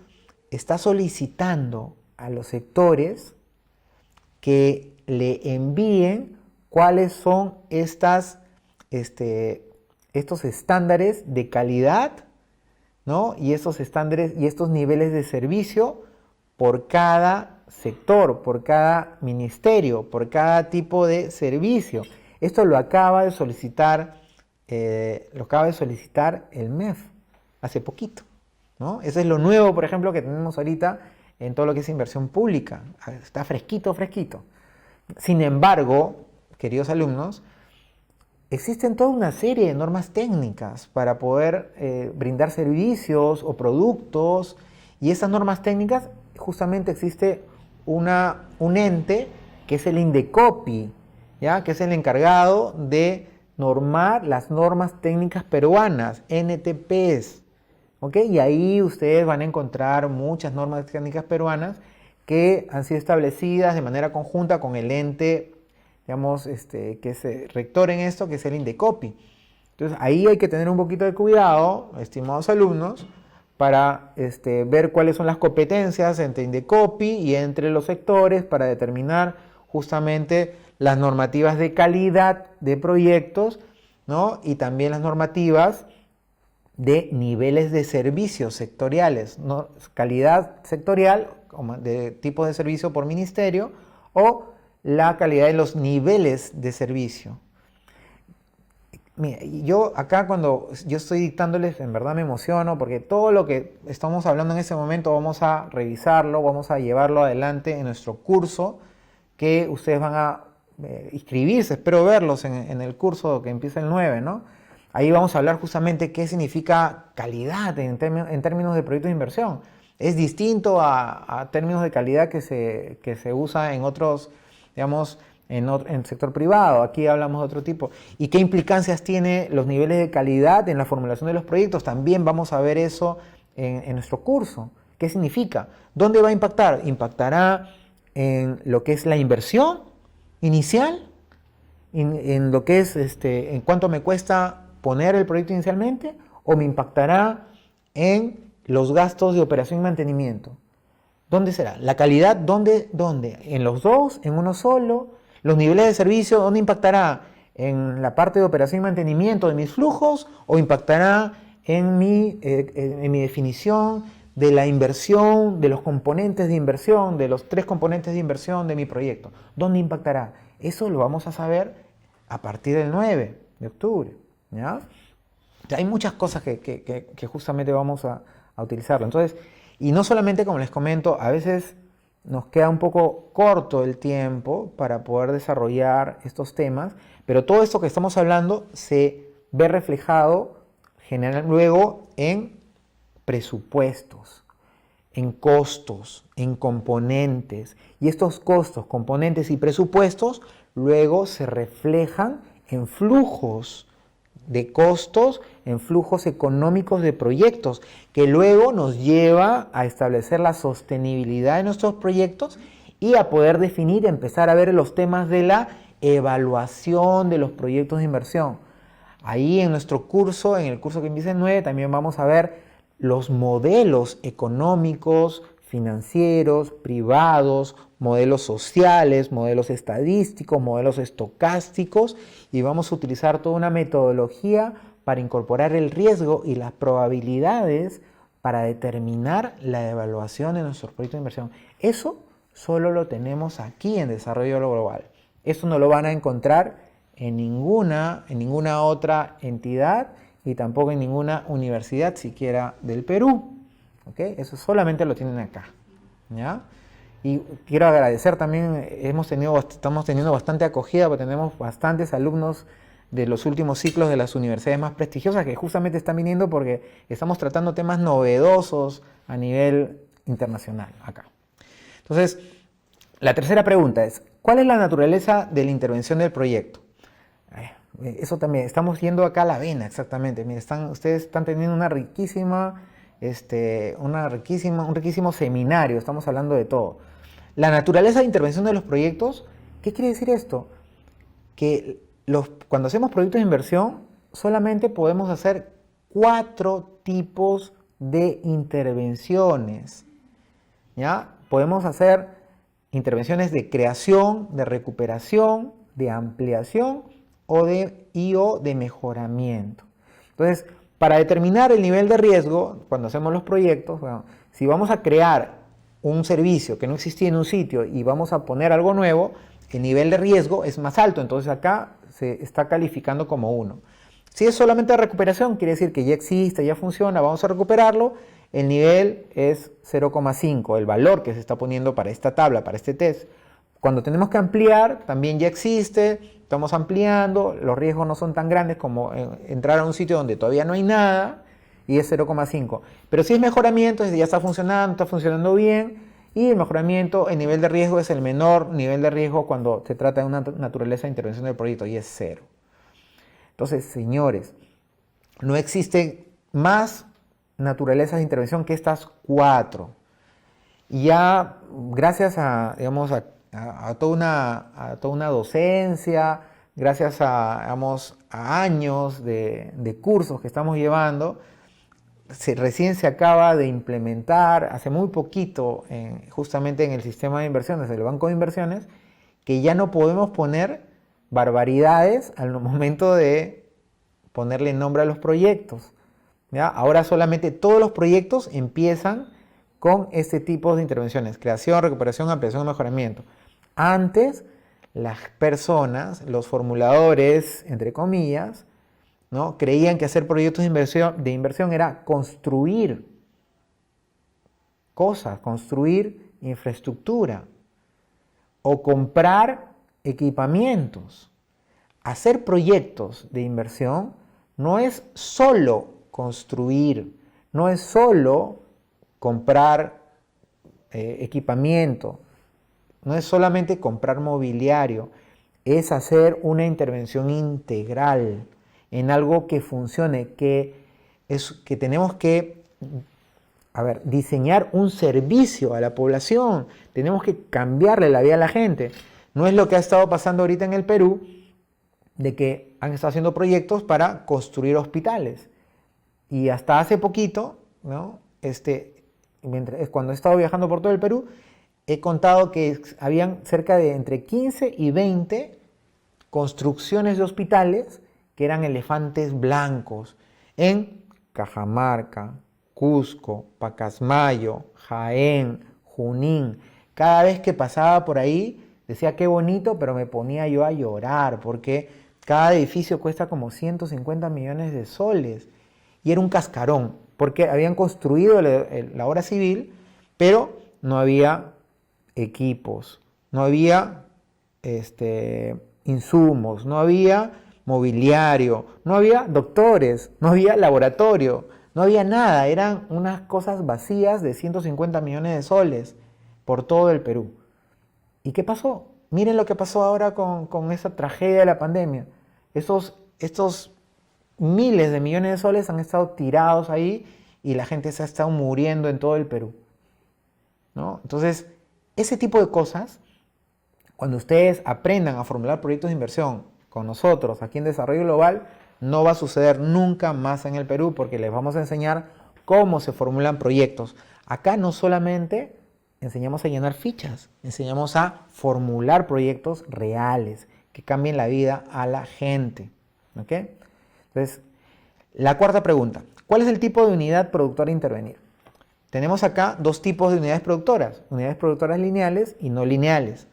está solicitando a los sectores que le envíen cuáles son estos estándares de calidad, ¿no? Y estos estándares y estos niveles de servicio por cada sector, por cada ministerio, por cada tipo de servicio. Esto lo acaba de solicitar el MEF hace poquito, ¿no? Eso es lo nuevo, por ejemplo, que tenemos ahorita en todo lo que es inversión pública. Está fresquito, fresquito. Sin embargo, queridos alumnos, existen toda una serie de normas técnicas para poder brindar servicios o productos, y esas normas técnicas, justamente existe un ente que es el INDECOPI, ¿ya? Que es el encargado de normar las normas técnicas peruanas, NTPs, ¿ok? Y ahí ustedes van a encontrar muchas normas técnicas peruanas que han sido establecidas de manera conjunta con el ente, digamos, que es rector en esto, que es el INDECOPI. Entonces ahí hay que tener un poquito de cuidado, estimados alumnos, para ver cuáles son las competencias entre INDECOPI y entre los sectores para determinar justamente las normativas de calidad de proyectos, ¿no? Y también las normativas de niveles de servicios sectoriales, ¿no? Calidad sectorial, de tipo de servicio por ministerio, o la calidad de los niveles de servicio. Mira, yo acá cuando yo estoy dictándoles, en verdad me emociono porque todo lo que estamos hablando en ese momento vamos a revisarlo, vamos a llevarlo adelante en nuestro curso, que ustedes van a inscribirse, espero verlos en el curso que empieza el 9, ¿no? Ahí vamos a hablar justamente qué significa calidad en términos de proyectos de inversión. Es distinto a términos de calidad que se usa en otros, digamos, en el sector privado. Aquí hablamos de otro tipo. ¿Y qué implicancias tiene los niveles de calidad en la formulación de los proyectos? También vamos a ver eso en nuestro curso. ¿Qué significa? ¿Dónde va a impactar? ¿Impactará en lo que es la inversión inicial? ¿En lo que es en cuánto me cuesta poner el proyecto inicialmente? ¿O me impactará en los gastos de operación y mantenimiento? ¿Dónde será? ¿La calidad dónde? ¿En los dos? ¿En uno solo? ¿Los niveles de servicio dónde impactará? ¿En la parte de operación y mantenimiento de mis flujos? ¿O impactará en mi definición de la inversión, de los componentes de inversión, de los 3 componentes de inversión de mi proyecto? ¿Dónde impactará? Eso lo vamos a saber a partir del 9 de octubre. ¿Ya? Hay muchas cosas que justamente vamos a utilizarlo. Entonces, y no solamente, como les comento, a veces nos queda un poco corto el tiempo para poder desarrollar estos temas, pero todo esto que estamos hablando se ve reflejado luego en presupuestos, en costos, en componentes. Y estos costos, componentes y presupuestos luego se reflejan en flujos de costos, en flujos económicos de proyectos, que luego nos lleva a establecer la sostenibilidad de nuestros proyectos y a poder definir, empezar a ver los temas de la evaluación de los proyectos de inversión. Ahí en nuestro curso, en el curso que empieza en 9, también vamos a ver los modelos económicos, financieros, privados, modelos sociales, modelos estadísticos, modelos estocásticos, y vamos a utilizar toda una metodología para incorporar el riesgo y las probabilidades para determinar la evaluación de nuestros proyectos de inversión. Eso solo lo tenemos aquí en Desarrollo Global. Eso no lo van a encontrar en ninguna otra entidad y tampoco en ninguna universidad siquiera del Perú. ¿Okay? Eso solamente lo tienen acá. ¿Ya? Y quiero agradecer también, estamos teniendo bastante acogida porque tenemos bastantes alumnos de los últimos ciclos de las universidades más prestigiosas que justamente están viniendo porque estamos tratando temas novedosos a nivel internacional acá. Entonces, la tercera pregunta es, ¿cuál es la naturaleza de la intervención del proyecto? Eso también, estamos yendo acá a la vena exactamente. Miren, ustedes están teniendo un riquísimo seminario, estamos hablando de todo. La naturaleza de intervención de los proyectos, ¿qué quiere decir esto? Que cuando hacemos proyectos de inversión, solamente podemos hacer 4 tipos de intervenciones. ¿Ya? Podemos hacer intervenciones de creación, de recuperación, de ampliación o de mejoramiento. Entonces, para determinar el nivel de riesgo, cuando hacemos los proyectos, bueno, si vamos a crear un servicio que no existía en un sitio y vamos a poner algo nuevo, el nivel de riesgo es más alto, entonces acá se está calificando como 1. Si es solamente de recuperación, quiere decir que ya existe, ya funciona, vamos a recuperarlo, el nivel es 0,5, el valor que se está poniendo para esta tabla, para este test. Cuando tenemos que ampliar, también ya existe, estamos ampliando, los riesgos no son tan grandes como entrar a un sitio donde todavía no hay nada y es 0,5. Pero si es mejoramiento, ya está funcionando bien, y el mejoramiento, el nivel de riesgo es el menor nivel de riesgo cuando se trata de una naturaleza de intervención del proyecto y es 0. Entonces, señores, no existe más naturalezas de intervención que estas 4. Y ya gracias a toda una docencia, gracias a años de cursos que estamos llevando, recién se acaba de implementar hace muy poquito justamente en el sistema de inversiones, el Banco de Inversiones, que ya no podemos poner barbaridades al momento de ponerle nombre a los proyectos. ¿Ya? Ahora solamente todos los proyectos empiezan con este tipo de intervenciones: creación, recuperación, ampliación y mejoramiento. Antes, las personas, los formuladores, entre comillas, ¿no?, creían que hacer proyectos de inversión era construir cosas, construir infraestructura o comprar equipamientos. Hacer proyectos de inversión no es solo construir, no es solo comprar equipamiento, no es solamente comprar mobiliario, es hacer una intervención integral en algo que funcione, que tenemos que diseñar un servicio a la población, tenemos que cambiarle la vida a la gente. No es lo que ha estado pasando ahorita en el Perú, de que han estado haciendo proyectos para construir hospitales. Y hasta hace poquito, ¿no?, cuando he estado viajando por todo el Perú, he contado que habían cerca de entre 15 y 20 construcciones de hospitales que eran elefantes blancos en Cajamarca, Cusco, Pacasmayo, Jaén, Junín. Cada vez que pasaba por ahí decía qué bonito, pero me ponía yo a llorar porque cada edificio cuesta como 150 millones de soles y era un cascarón porque habían construido la obra civil, pero no había equipos, no había insumos, no había mobiliario, no había doctores, no había laboratorio, No había nada, eran unas cosas vacías de 150 millones de soles por todo el Perú. ¿Y qué pasó? Miren lo que pasó ahora con esa tragedia de la pandemia. Estos miles de millones de soles han estado tirados ahí y la gente se ha estado muriendo en todo el Perú, ¿no? Entonces, ese tipo de cosas, cuando ustedes aprendan a formular proyectos de inversión con nosotros aquí en Desarrollo Global, no va a suceder nunca más en el Perú porque les vamos a enseñar cómo se formulan proyectos. Acá no solamente enseñamos a llenar fichas, enseñamos a formular proyectos reales que cambien la vida a la gente, ¿ok? Entonces, la cuarta pregunta, ¿cuál es el tipo de unidad productora a intervenir? Tenemos acá dos tipos de unidades productoras lineales y no lineales.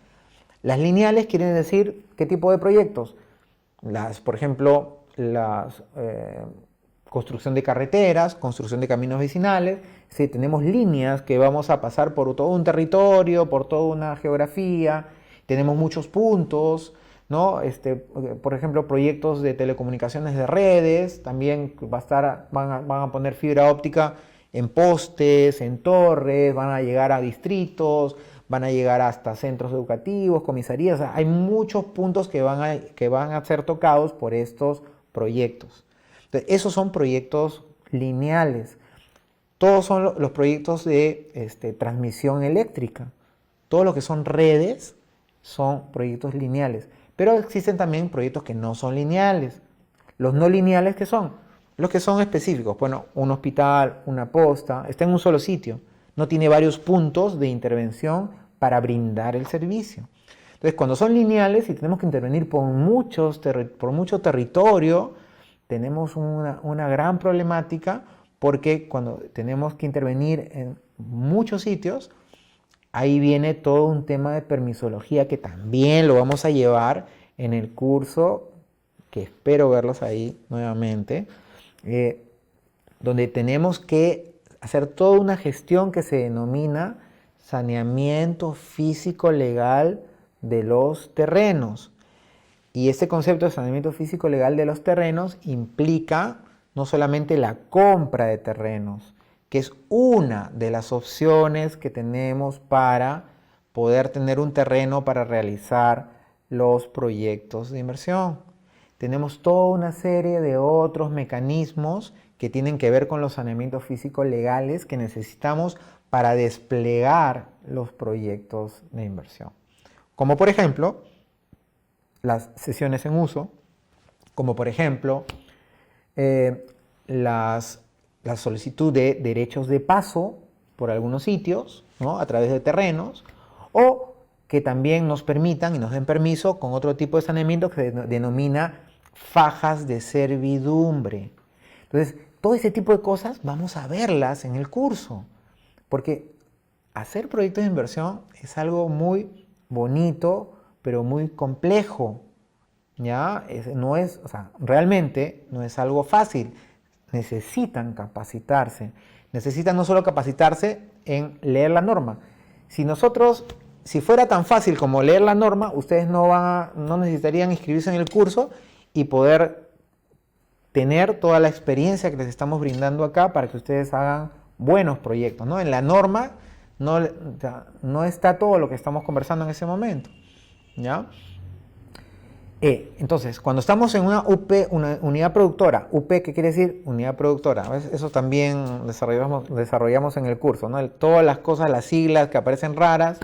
Las lineales quieren decir qué tipo de proyectos. Por ejemplo, construcción de carreteras, construcción de caminos vecinales. Si tenemos líneas que vamos a pasar por todo un territorio, por toda una geografía, tenemos muchos puntos, ¿no? Por ejemplo, proyectos de telecomunicaciones de redes, también van a poner fibra óptica en postes, en torres, van a llegar a distritos, van a llegar hasta centros educativos, comisarías. O sea, hay muchos puntos que van a ser tocados por estos proyectos. Entonces, esos son proyectos lineales. Todos son los proyectos de transmisión eléctrica. Todo lo que son redes son proyectos lineales. Pero existen también proyectos que no son lineales. Los no lineales, ¿qué son? Los que son específicos. Bueno, un hospital, una posta, está en un solo sitio. No tiene varios puntos de intervención para brindar el servicio. Entonces, cuando son lineales y tenemos que intervenir por mucho territorio, tenemos una gran problemática porque cuando tenemos que intervenir en muchos sitios, ahí viene todo un tema de permisología que también lo vamos a llevar en el curso, que espero verlos ahí nuevamente, donde tenemos que hacer toda una gestión que se denomina saneamiento físico legal de los terrenos. Y este concepto de saneamiento físico legal de los terrenos implica no solamente la compra de terrenos, que es una de las opciones que tenemos para poder tener un terreno para realizar los proyectos de inversión. Tenemos toda una serie de otros mecanismos que tienen que ver con los saneamientos físicos legales que necesitamos para desplegar los proyectos de inversión. Como por ejemplo, las cesiones en uso, como por ejemplo, la solicitud de derechos de paso por algunos sitios, ¿no? A través de terrenos, o que también nos permitan y nos den permiso con otro tipo de saneamiento que se denomina fajas de servidumbre. Entonces, todo ese tipo de cosas vamos a verlas en el curso, porque hacer proyectos de inversión es algo muy bonito, pero muy complejo, ¿ya? Realmente no es algo fácil. Necesitan capacitarse. Necesitan no solo capacitarse en leer la norma. Si fuera tan fácil como leer la norma, ustedes no necesitarían inscribirse en el curso y poder tener toda la experiencia que les estamos brindando acá para que ustedes hagan buenos proyectos, ¿no? En la norma no está todo lo que estamos conversando en ese momento, ¿ya? Entonces, cuando estamos en una UP, una unidad productora, UP, ¿qué quiere decir? Unidad productora. Eso también desarrollamos en el curso, ¿no? Todas las cosas, las siglas que aparecen raras,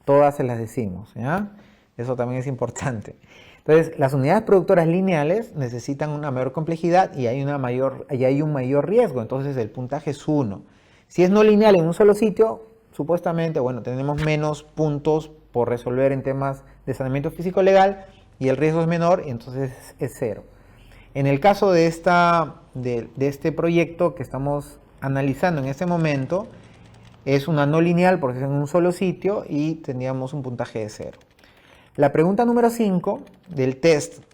todas se las decimos, ¿ya? Eso también es importante. Entonces, las unidades productoras lineales necesitan una mayor complejidad y hay un mayor riesgo, entonces el puntaje es 1. Si es no lineal en un solo sitio, supuestamente, bueno, tenemos menos puntos por resolver en temas de saneamiento físico legal y el riesgo es menor y entonces es 0. En el caso de este proyecto que estamos analizando en este momento, es una no lineal porque es en un solo sitio y tendríamos un puntaje de 0. La pregunta número 5 del test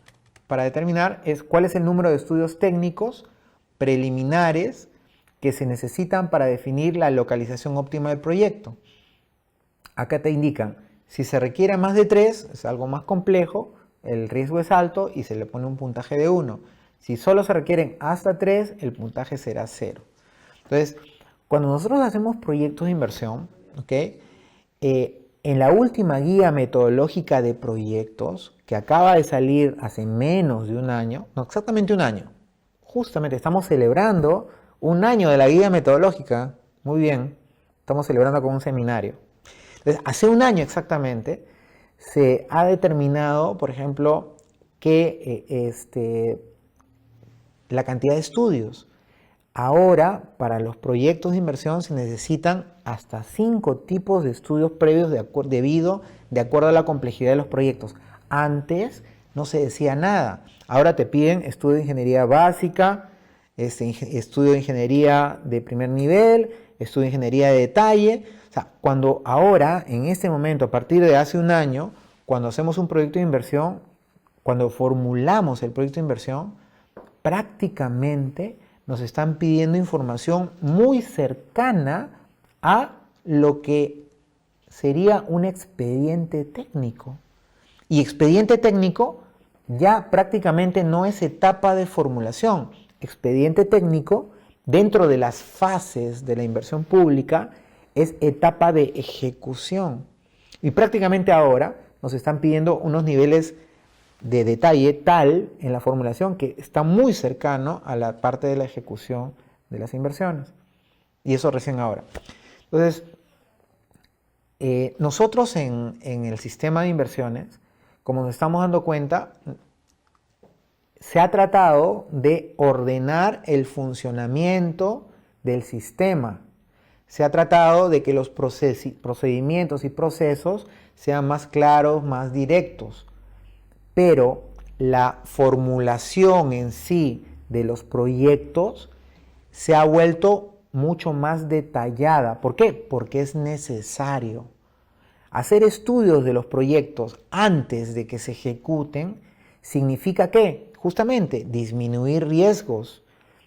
para determinar es cuál es el número de estudios técnicos preliminares que se necesitan para definir la localización óptima del proyecto. Acá te indican, si se requiere más de 3, es algo más complejo, el riesgo es alto y se le pone un puntaje de 1. Si solo se requieren hasta 3, el puntaje será 0. Entonces, cuando nosotros hacemos proyectos de inversión, ¿ok? En la última guía metodológica de proyectos, que acaba de salir hace menos de un año, no exactamente un año, justamente estamos celebrando un año de la guía metodológica, muy bien, estamos celebrando con un seminario. Entonces, hace un año exactamente se ha determinado, por ejemplo, que la cantidad de estudios. Ahora, para los proyectos de inversión se necesitan hasta 5 tipos de estudios previos de acuerdo a la complejidad de los proyectos. Antes no se decía nada. Ahora te piden estudio de ingeniería básica, estudio de ingeniería de primer nivel, estudio de ingeniería de detalle. O sea, cuando ahora, en este momento, a partir de hace un año, cuando hacemos un proyecto de inversión, cuando formulamos el proyecto de inversión, prácticamente nos están pidiendo información muy cercana a lo que sería un expediente técnico. Y expediente técnico ya prácticamente no es etapa de formulación. Expediente técnico, dentro de las fases de la inversión pública, es etapa de ejecución. Y prácticamente ahora nos están pidiendo unos niveles de detalle tal en la formulación que está muy cercano a la parte de la ejecución de las inversiones. Y eso recién ahora. Entonces, nosotros en el sistema de inversiones, como nos estamos dando cuenta, se ha tratado de ordenar el funcionamiento del sistema. Se ha tratado de que los procedimientos y procesos sean más claros, más directos. Pero la formulación en sí de los proyectos se ha vuelto mucho más detallada. ¿Por qué? Porque es necesario. Hacer estudios de los proyectos antes de que se ejecuten significa que, justamente, disminuir riesgos,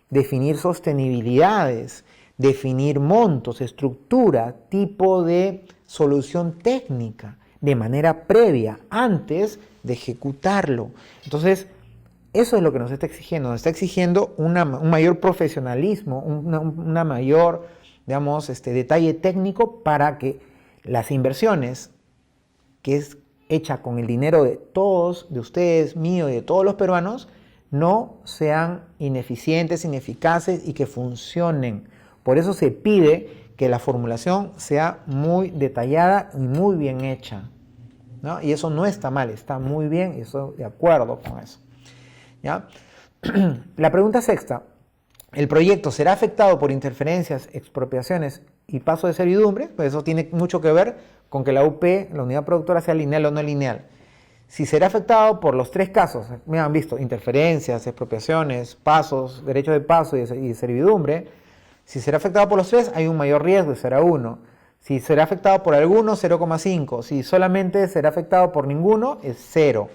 definir sostenibilidades, definir montos, estructura, tipo de solución técnica, de manera previa, antes de ejecutarlo. Entonces, eso es lo que nos está exigiendo. Nos está exigiendo un mayor profesionalismo, una mayor, digamos, detalle técnico para que las inversiones, que es hecha con el dinero de todos, de ustedes, mío y de todos los peruanos, no sean ineficientes, ineficaces y que funcionen. Por eso se pide que la formulación sea muy detallada y muy bien hecha, ¿no? Y eso no está mal, está muy bien y estoy de acuerdo con eso, ¿ya? La pregunta sexta: ¿el proyecto será afectado por interferencias, expropiaciones y paso de servidumbre? Pues eso tiene mucho que ver con que la UP, la unidad productora, sea lineal o no lineal. Si será afectado por los 3 casos, me han visto, interferencias, expropiaciones, pasos, derecho de paso y servidumbre. Si será afectado por los 3, hay un mayor riesgo de 0,1. Si será afectado por alguno, 0,5. Si solamente será afectado por ninguno, es 0.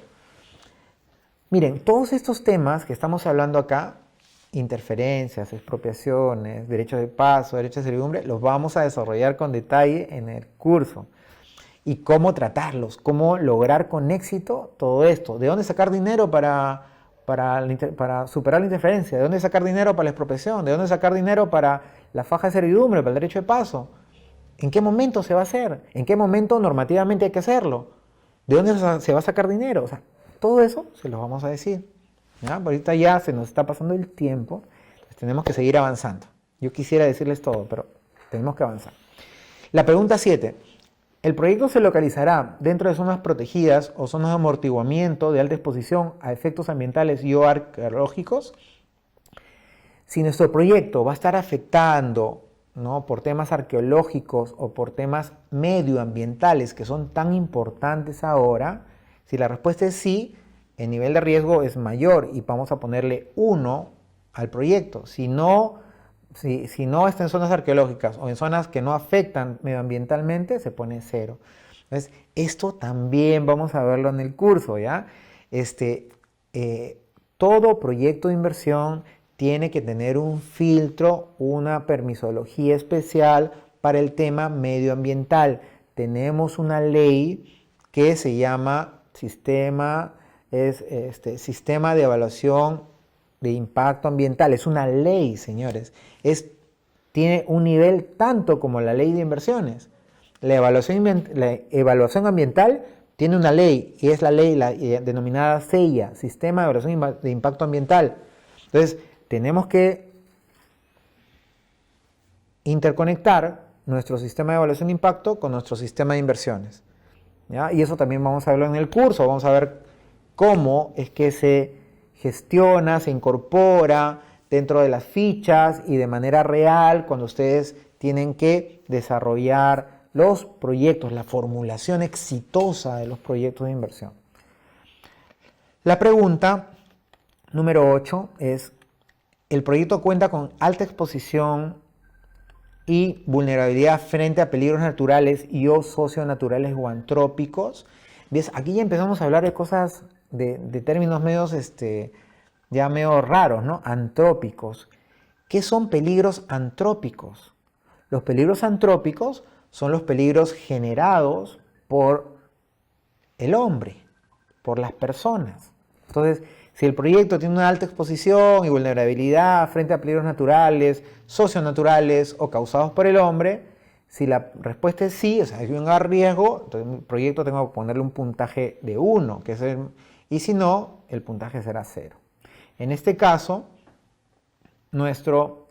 Miren, todos estos temas que estamos hablando acá, interferencias, expropiaciones, derechos de paso, derechos de servidumbre, los vamos a desarrollar con detalle en el curso. Y cómo tratarlos, cómo lograr con éxito todo esto. ¿De dónde sacar dinero para superar la interferencia? ¿De dónde sacar dinero para la expropiación? ¿De dónde sacar dinero para la faja de servidumbre, para el derecho de paso? ¿En qué momento se va a hacer? ¿En qué momento normativamente hay que hacerlo? ¿De dónde se va a sacar dinero? O sea, todo eso se lo vamos a decir, ¿ya? Ahorita ya se nos está pasando el tiempo, pues tenemos que seguir avanzando. Yo quisiera decirles todo, pero tenemos que avanzar. La pregunta 7. ¿El proyecto se localizará dentro de zonas protegidas o zonas de amortiguamiento de alta exposición a efectos ambientales y o arqueológicos? Si nuestro proyecto va a estar afectando, ¿no?, por temas arqueológicos o por temas medioambientales que son tan importantes ahora, si la respuesta es sí, el nivel de riesgo es mayor y vamos a ponerle 1 al proyecto. Si no está en zonas arqueológicas o en zonas que no afectan medioambientalmente, se pone 0. Entonces, esto también vamos a verlo en el curso, ¿ya? Todo proyecto de inversión tiene que tener un filtro, una permisología especial para el tema medioambiental. Tenemos una ley que se llama Sistema de Evaluación de Impacto Ambiental. Es una ley, señores. Es tiene un nivel tanto como la ley de inversiones. La evaluación ambiental tiene una ley, y es la ley denominada SEIA, Sistema de Evaluación de Impacto Ambiental. Entonces, tenemos que interconectar nuestro sistema de evaluación de impacto con nuestro sistema de inversiones, ¿ya? Y eso también vamos a verlo en el curso, vamos a ver cómo es que se gestiona, se incorpora dentro de las fichas y de manera real cuando ustedes tienen que desarrollar los proyectos, la formulación exitosa de los proyectos de inversión. La pregunta número 8 es: ¿el proyecto cuenta con alta exposición y vulnerabilidad frente a peligros naturales y o socionaturales o antrópicos? ¿Ves? Aquí ya empezamos a hablar de cosas, de términos medios, ya medio raros, ¿no? Antrópicos. ¿Qué son peligros antrópicos? Los peligros antrópicos son los peligros generados por el hombre, por las personas. Entonces, si el proyecto tiene una alta exposición y vulnerabilidad frente a peligros naturales, socionaturales o causados por el hombre, si la respuesta es sí, o sea, hay un riesgo, entonces el proyecto tengo que ponerle un puntaje de 1, y si no, el puntaje será 0. En este caso, nuestro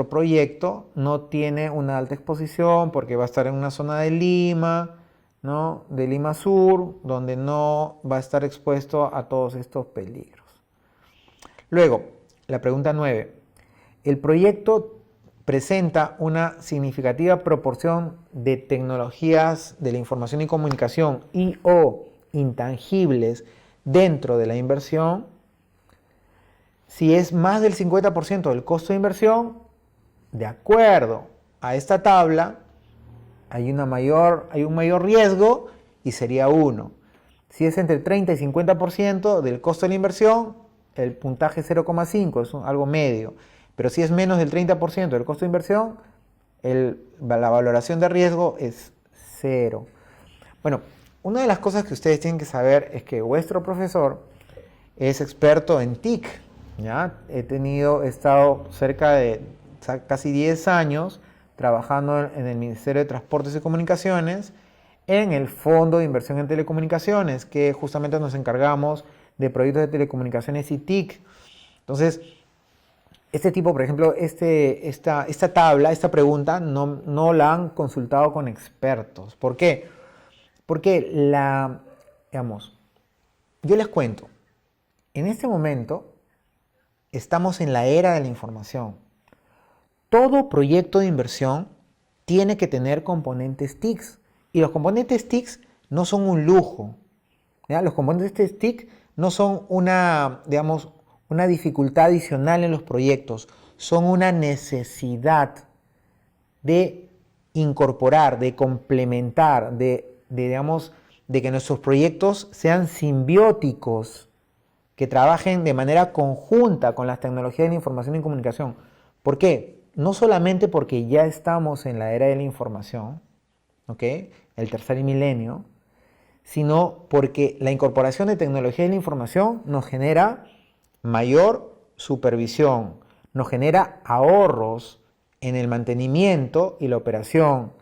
proyecto no tiene una alta exposición porque va a estar en una zona de Lima, ¿no? De Lima Sur, donde no va a estar expuesto a todos estos peligros. Luego, la pregunta 9. ¿El proyecto presenta una significativa proporción de tecnologías de la información y comunicación y o intangibles dentro de la inversión? Si es más del 50% del costo de inversión, de acuerdo a esta tabla, hay un mayor riesgo y sería 1. Si es entre 30 y 50% del costo de la inversión, el puntaje es 0,5, es algo medio. Pero si es menos del 30% del costo de inversión, la valoración de riesgo es 0. Bueno, una de las cosas que ustedes tienen que saber es que vuestro profesor es experto en TIC, ¿ya? He estado cerca de casi 10 años trabajando en el Ministerio de Transportes y Comunicaciones, en el Fondo de Inversión en Telecomunicaciones, que justamente nos encargamos de proyectos de telecomunicaciones y TIC. Entonces, este tipo, por ejemplo, esta tabla, esta pregunta, no la han consultado con expertos. ¿Por qué? Porque yo les cuento, en este momento estamos en la era de la información. Todo proyecto de inversión tiene que tener componentes TICs. Y los componentes TICs no son un lujo, ¿ya? Los componentes TIC no son una dificultad adicional en los proyectos. Son una necesidad de incorporar, de complementar, de que nuestros proyectos sean simbióticos, que trabajen de manera conjunta con las tecnologías de la información y comunicación. ¿Por qué? No solamente porque ya estamos en la era de la información, ¿ok? El tercer milenio, sino porque la incorporación de tecnología de la información nos genera mayor supervisión, nos genera ahorros en el mantenimiento y la operación,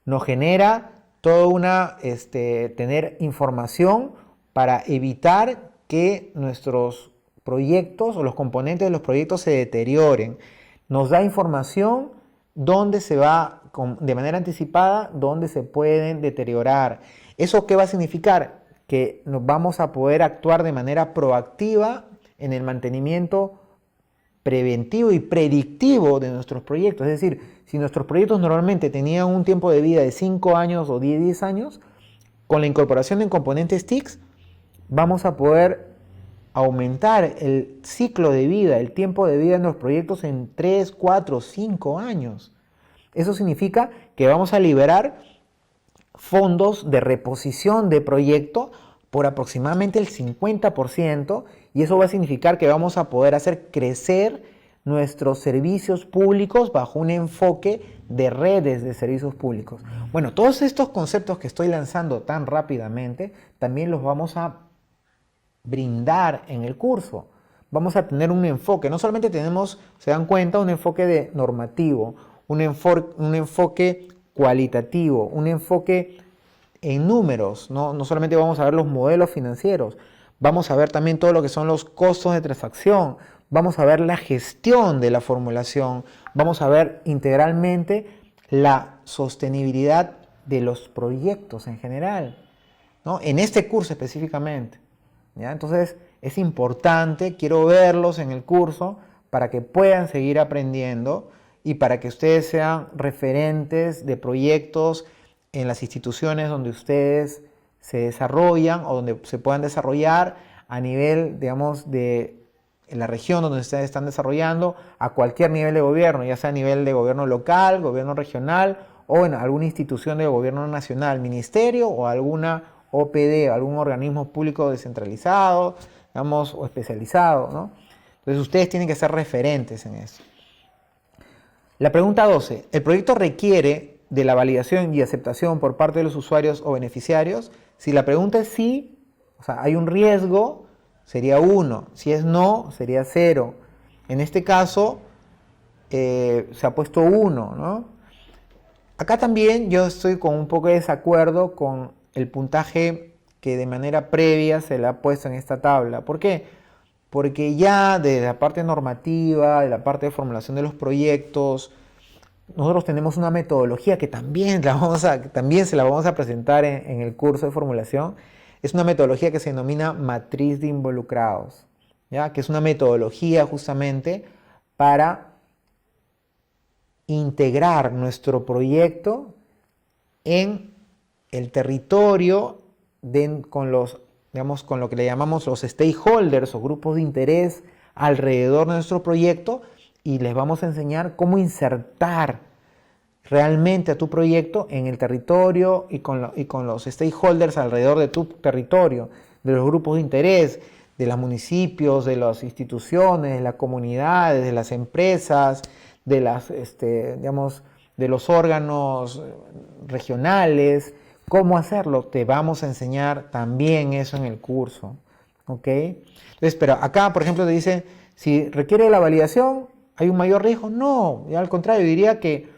nos genera tener información para evitar que nuestros proyectos o los componentes de los proyectos se deterioren. Nos da información dónde se va, de manera anticipada, dónde se pueden deteriorar. ¿Eso qué va a significar? Que nos vamos a poder actuar de manera proactiva en el mantenimiento preventivo y predictivo de nuestros proyectos. Es decir, si nuestros proyectos normalmente tenían un tiempo de vida de 5 años o 10 años, con la incorporación de componentes TICs, vamos a poder aumentar el ciclo de vida, el tiempo de vida de los proyectos en 3, 4, 5 años. Eso significa que vamos a liberar fondos de reposición de proyecto por aproximadamente el 50%, y eso va a significar que vamos a poder hacer crecer nuestros servicios públicos bajo un enfoque de redes de servicios públicos. Bueno, todos estos conceptos que estoy lanzando tan rápidamente también los vamos a brindar en el curso. vamos a tener un enfoque. No solamente tenemos, se dan cuenta, un enfoque normativo, un enfoque cualitativo, un enfoque en números, ¿no? No solamente vamos a ver los modelos financieros, vamos a ver también todo lo que son los costos de transacción, vamos a ver la gestión de la formulación, vamos a ver integralmente la sostenibilidad de los proyectos en general, ¿no? En este curso específicamente, ¿ya? Entonces es importante, quiero verlos en el curso para que puedan seguir aprendiendo y para que ustedes sean referentes de proyectos en las instituciones donde ustedes se desarrollan o donde se puedan desarrollar a nivel, digamos, de la región donde ustedes están desarrollando, a cualquier nivel de gobierno, ya sea a nivel de gobierno local, gobierno regional o en alguna institución de gobierno nacional, ministerio o alguna OPD, algún organismo público descentralizado, digamos, o especializado, ¿no? Entonces ustedes tienen que ser referentes en eso. La pregunta 12. ¿El proyecto requiere de la validación y aceptación por parte de los usuarios o beneficiarios? Si la pregunta es sí, o sea, hay un riesgo, sería 1. Si es no, sería 0. En este caso, se ha puesto 1, ¿no? Acá también yo estoy con un poco de desacuerdo con el puntaje que de manera previa se le ha puesto en esta tabla. ¿Por qué? Porque ya de la parte normativa, de la parte de formulación de los proyectos, nosotros tenemos una metodología que también se la vamos a presentar en el curso de formulación. Es una metodología que se denomina matriz de involucrados, ¿ya? Que es una metodología justamente para integrar nuestro proyecto en el territorio con lo que le llamamos los stakeholders o grupos de interés alrededor de nuestro proyecto, y les vamos a enseñar cómo insertar realmente a tu proyecto en el territorio y con los stakeholders alrededor de tu territorio, de los grupos de interés, de los municipios, de las instituciones, de las comunidades, de las empresas, de los órganos regionales. ¿Cómo hacerlo? Te vamos a enseñar también eso en el curso, ¿ok? Entonces, pero acá, por ejemplo, te dice, si requiere la validación, ¿hay un mayor riesgo? No, al contrario, diría que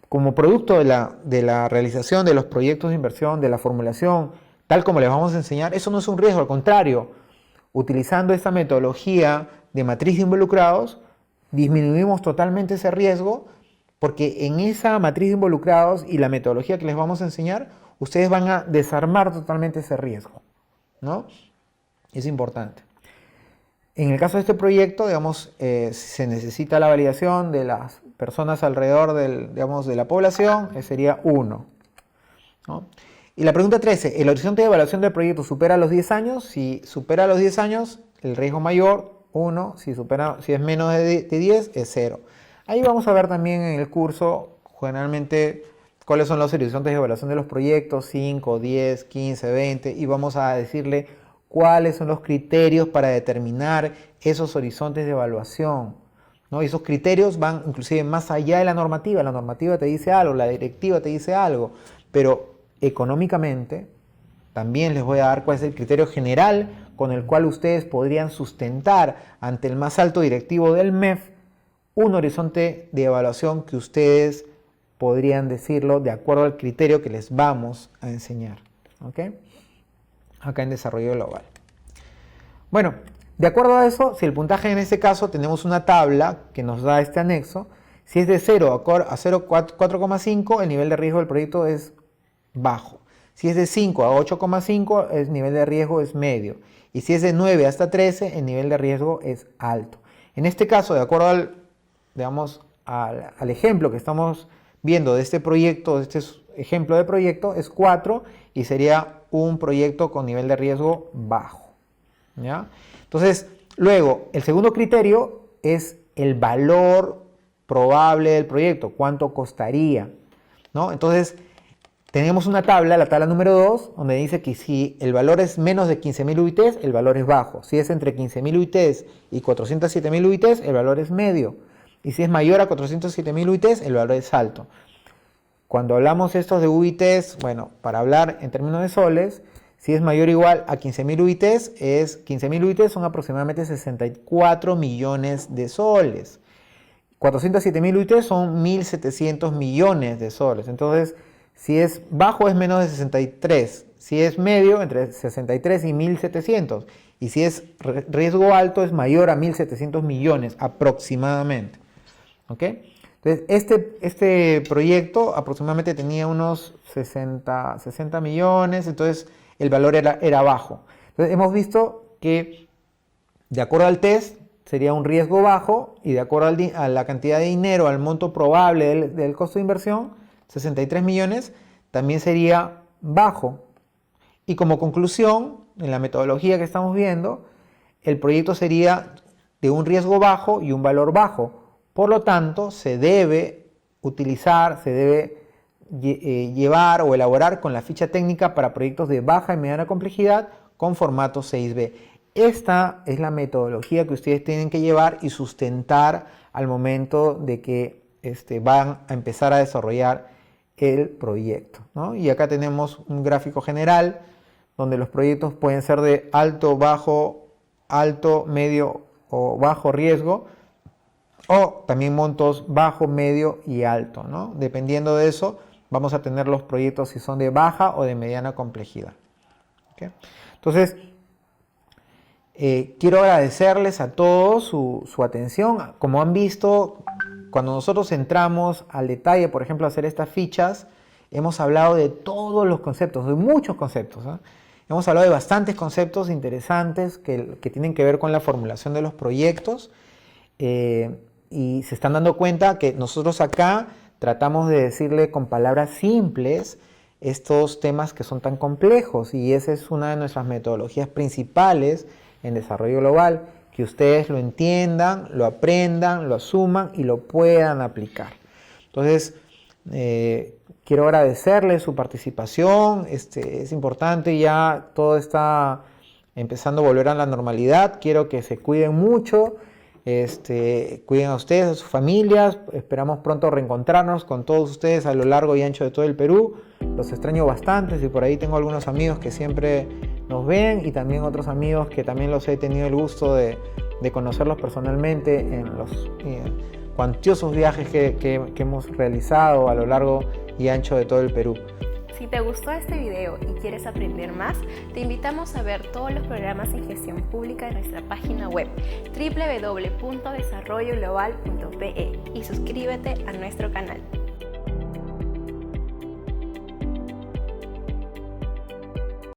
como producto de la realización de los proyectos de inversión, de la formulación, tal como les vamos a enseñar, eso no es un riesgo, al contrario, utilizando esta metodología de matriz de involucrados, disminuimos totalmente ese riesgo, porque en esa matriz de involucrados y la metodología que les vamos a enseñar, ustedes van a desarmar totalmente ese riesgo, ¿no? Es importante. En el caso de este proyecto, digamos, se necesita la validación de las personas alrededor de la población, que sería 1, ¿no? Y la pregunta 13, ¿el horizonte de evaluación del proyecto supera los 10 años? Si supera los 10 años, el riesgo mayor, 1, si es menos de 10, es 0. Ahí vamos a ver también en el curso, generalmente, cuáles son los horizontes de evaluación de los proyectos, 5, 10, 15, 20, y vamos a decirle cuáles son los criterios para determinar esos horizontes de evaluación, ¿no? Y esos criterios van inclusive más allá de la normativa. La normativa te dice algo, la directiva te dice algo, pero económicamente también les voy a dar cuál es el criterio general con el cual ustedes podrían sustentar ante el más alto directivo del MEF un horizonte de evaluación que ustedes podrían decirlo de acuerdo al criterio que les vamos a enseñar, ¿ok? Acá en desarrollo global. Bueno, de acuerdo a eso, si el puntaje en este caso tenemos una tabla que nos da este anexo, si es de 0 a 4,5, el nivel de riesgo del proyecto es bajo. Si es de 5 a 8,5, el nivel de riesgo es medio. Y si es de 9 hasta 13, el nivel de riesgo es alto. En este caso, de acuerdo al ejemplo que estamos viendo de este proyecto, de este ejemplo de proyecto, es 4 y sería un proyecto con nivel de riesgo bajo, ¿ya? Entonces, luego, el segundo criterio es el valor probable del proyecto, cuánto costaría, ¿no? Entonces, tenemos una tabla, la tabla número 2, donde dice que si el valor es menos de 15.000 UITs, el valor es bajo. Si es entre 15.000 UITs y 407.000 UITs, el valor es medio. Y si es mayor a 407.000 UITs, el valor es alto. Cuando hablamos estos de UITs, bueno, para hablar en términos de soles, Si es mayor o igual a 15.000 UITs, 15.000 UITs son aproximadamente 64 millones de soles. 407.000 UITs son 1.700 millones de soles. Entonces, si es bajo es menos de 63. Si es medio, entre 63 y 1.700. Y si es riesgo alto, es mayor a 1.700 millones aproximadamente. ¿Ok? Entonces, este proyecto aproximadamente tenía unos 60 millones, entonces el valor era bajo. Entonces, hemos visto que de acuerdo al test sería un riesgo bajo y de acuerdo a la cantidad de dinero, al monto probable del costo de inversión, 63 millones, también sería bajo. Y como conclusión, en la metodología que estamos viendo, el proyecto sería de un riesgo bajo y un valor bajo. Por lo tanto, se debe utilizar, se debe llevar o elaborar con la ficha técnica para proyectos de baja y mediana complejidad con formato 6B. Esta es la metodología que ustedes tienen que llevar y sustentar al momento de que van a empezar a desarrollar el proyecto, ¿no? Y acá tenemos un gráfico general donde los proyectos pueden ser de alto, bajo, alto, medio o bajo riesgo, o también montos bajo, medio y alto, ¿no? Dependiendo de eso, vamos a tener los proyectos si son de baja o de mediana complejidad. ¿Okay? Entonces, quiero agradecerles a todos su atención. Como han visto, cuando nosotros entramos al detalle, por ejemplo, a hacer estas fichas, hemos hablado de todos los conceptos, de muchos conceptos, ¿eh? Hemos hablado de bastantes conceptos interesantes que tienen que ver con la formulación de los proyectos y se están dando cuenta que nosotros acá tratamos de decirle con palabras simples estos temas que son tan complejos, y esa es una de nuestras metodologías principales en desarrollo global, que ustedes lo entiendan, lo aprendan, lo asuman y lo puedan aplicar. Entonces, quiero agradecerles su participación. Es importante, ya todo está empezando a volver a la normalidad. Quiero que se cuiden mucho, cuiden a ustedes, a sus familias. Esperamos pronto reencontrarnos con todos ustedes a lo largo y ancho de todo el Perú. Los extraño bastante, y por ahí tengo algunos amigos que siempre nos ven, y también otros amigos que también los he tenido el gusto de conocerlos personalmente en los cuantiosos viajes que hemos realizado a lo largo y ancho de todo el Perú. Si te gustó este video y quieres aprender más, te invitamos a ver todos los programas en gestión pública en nuestra página web www.desarrolloglobal.pe y suscríbete a nuestro canal.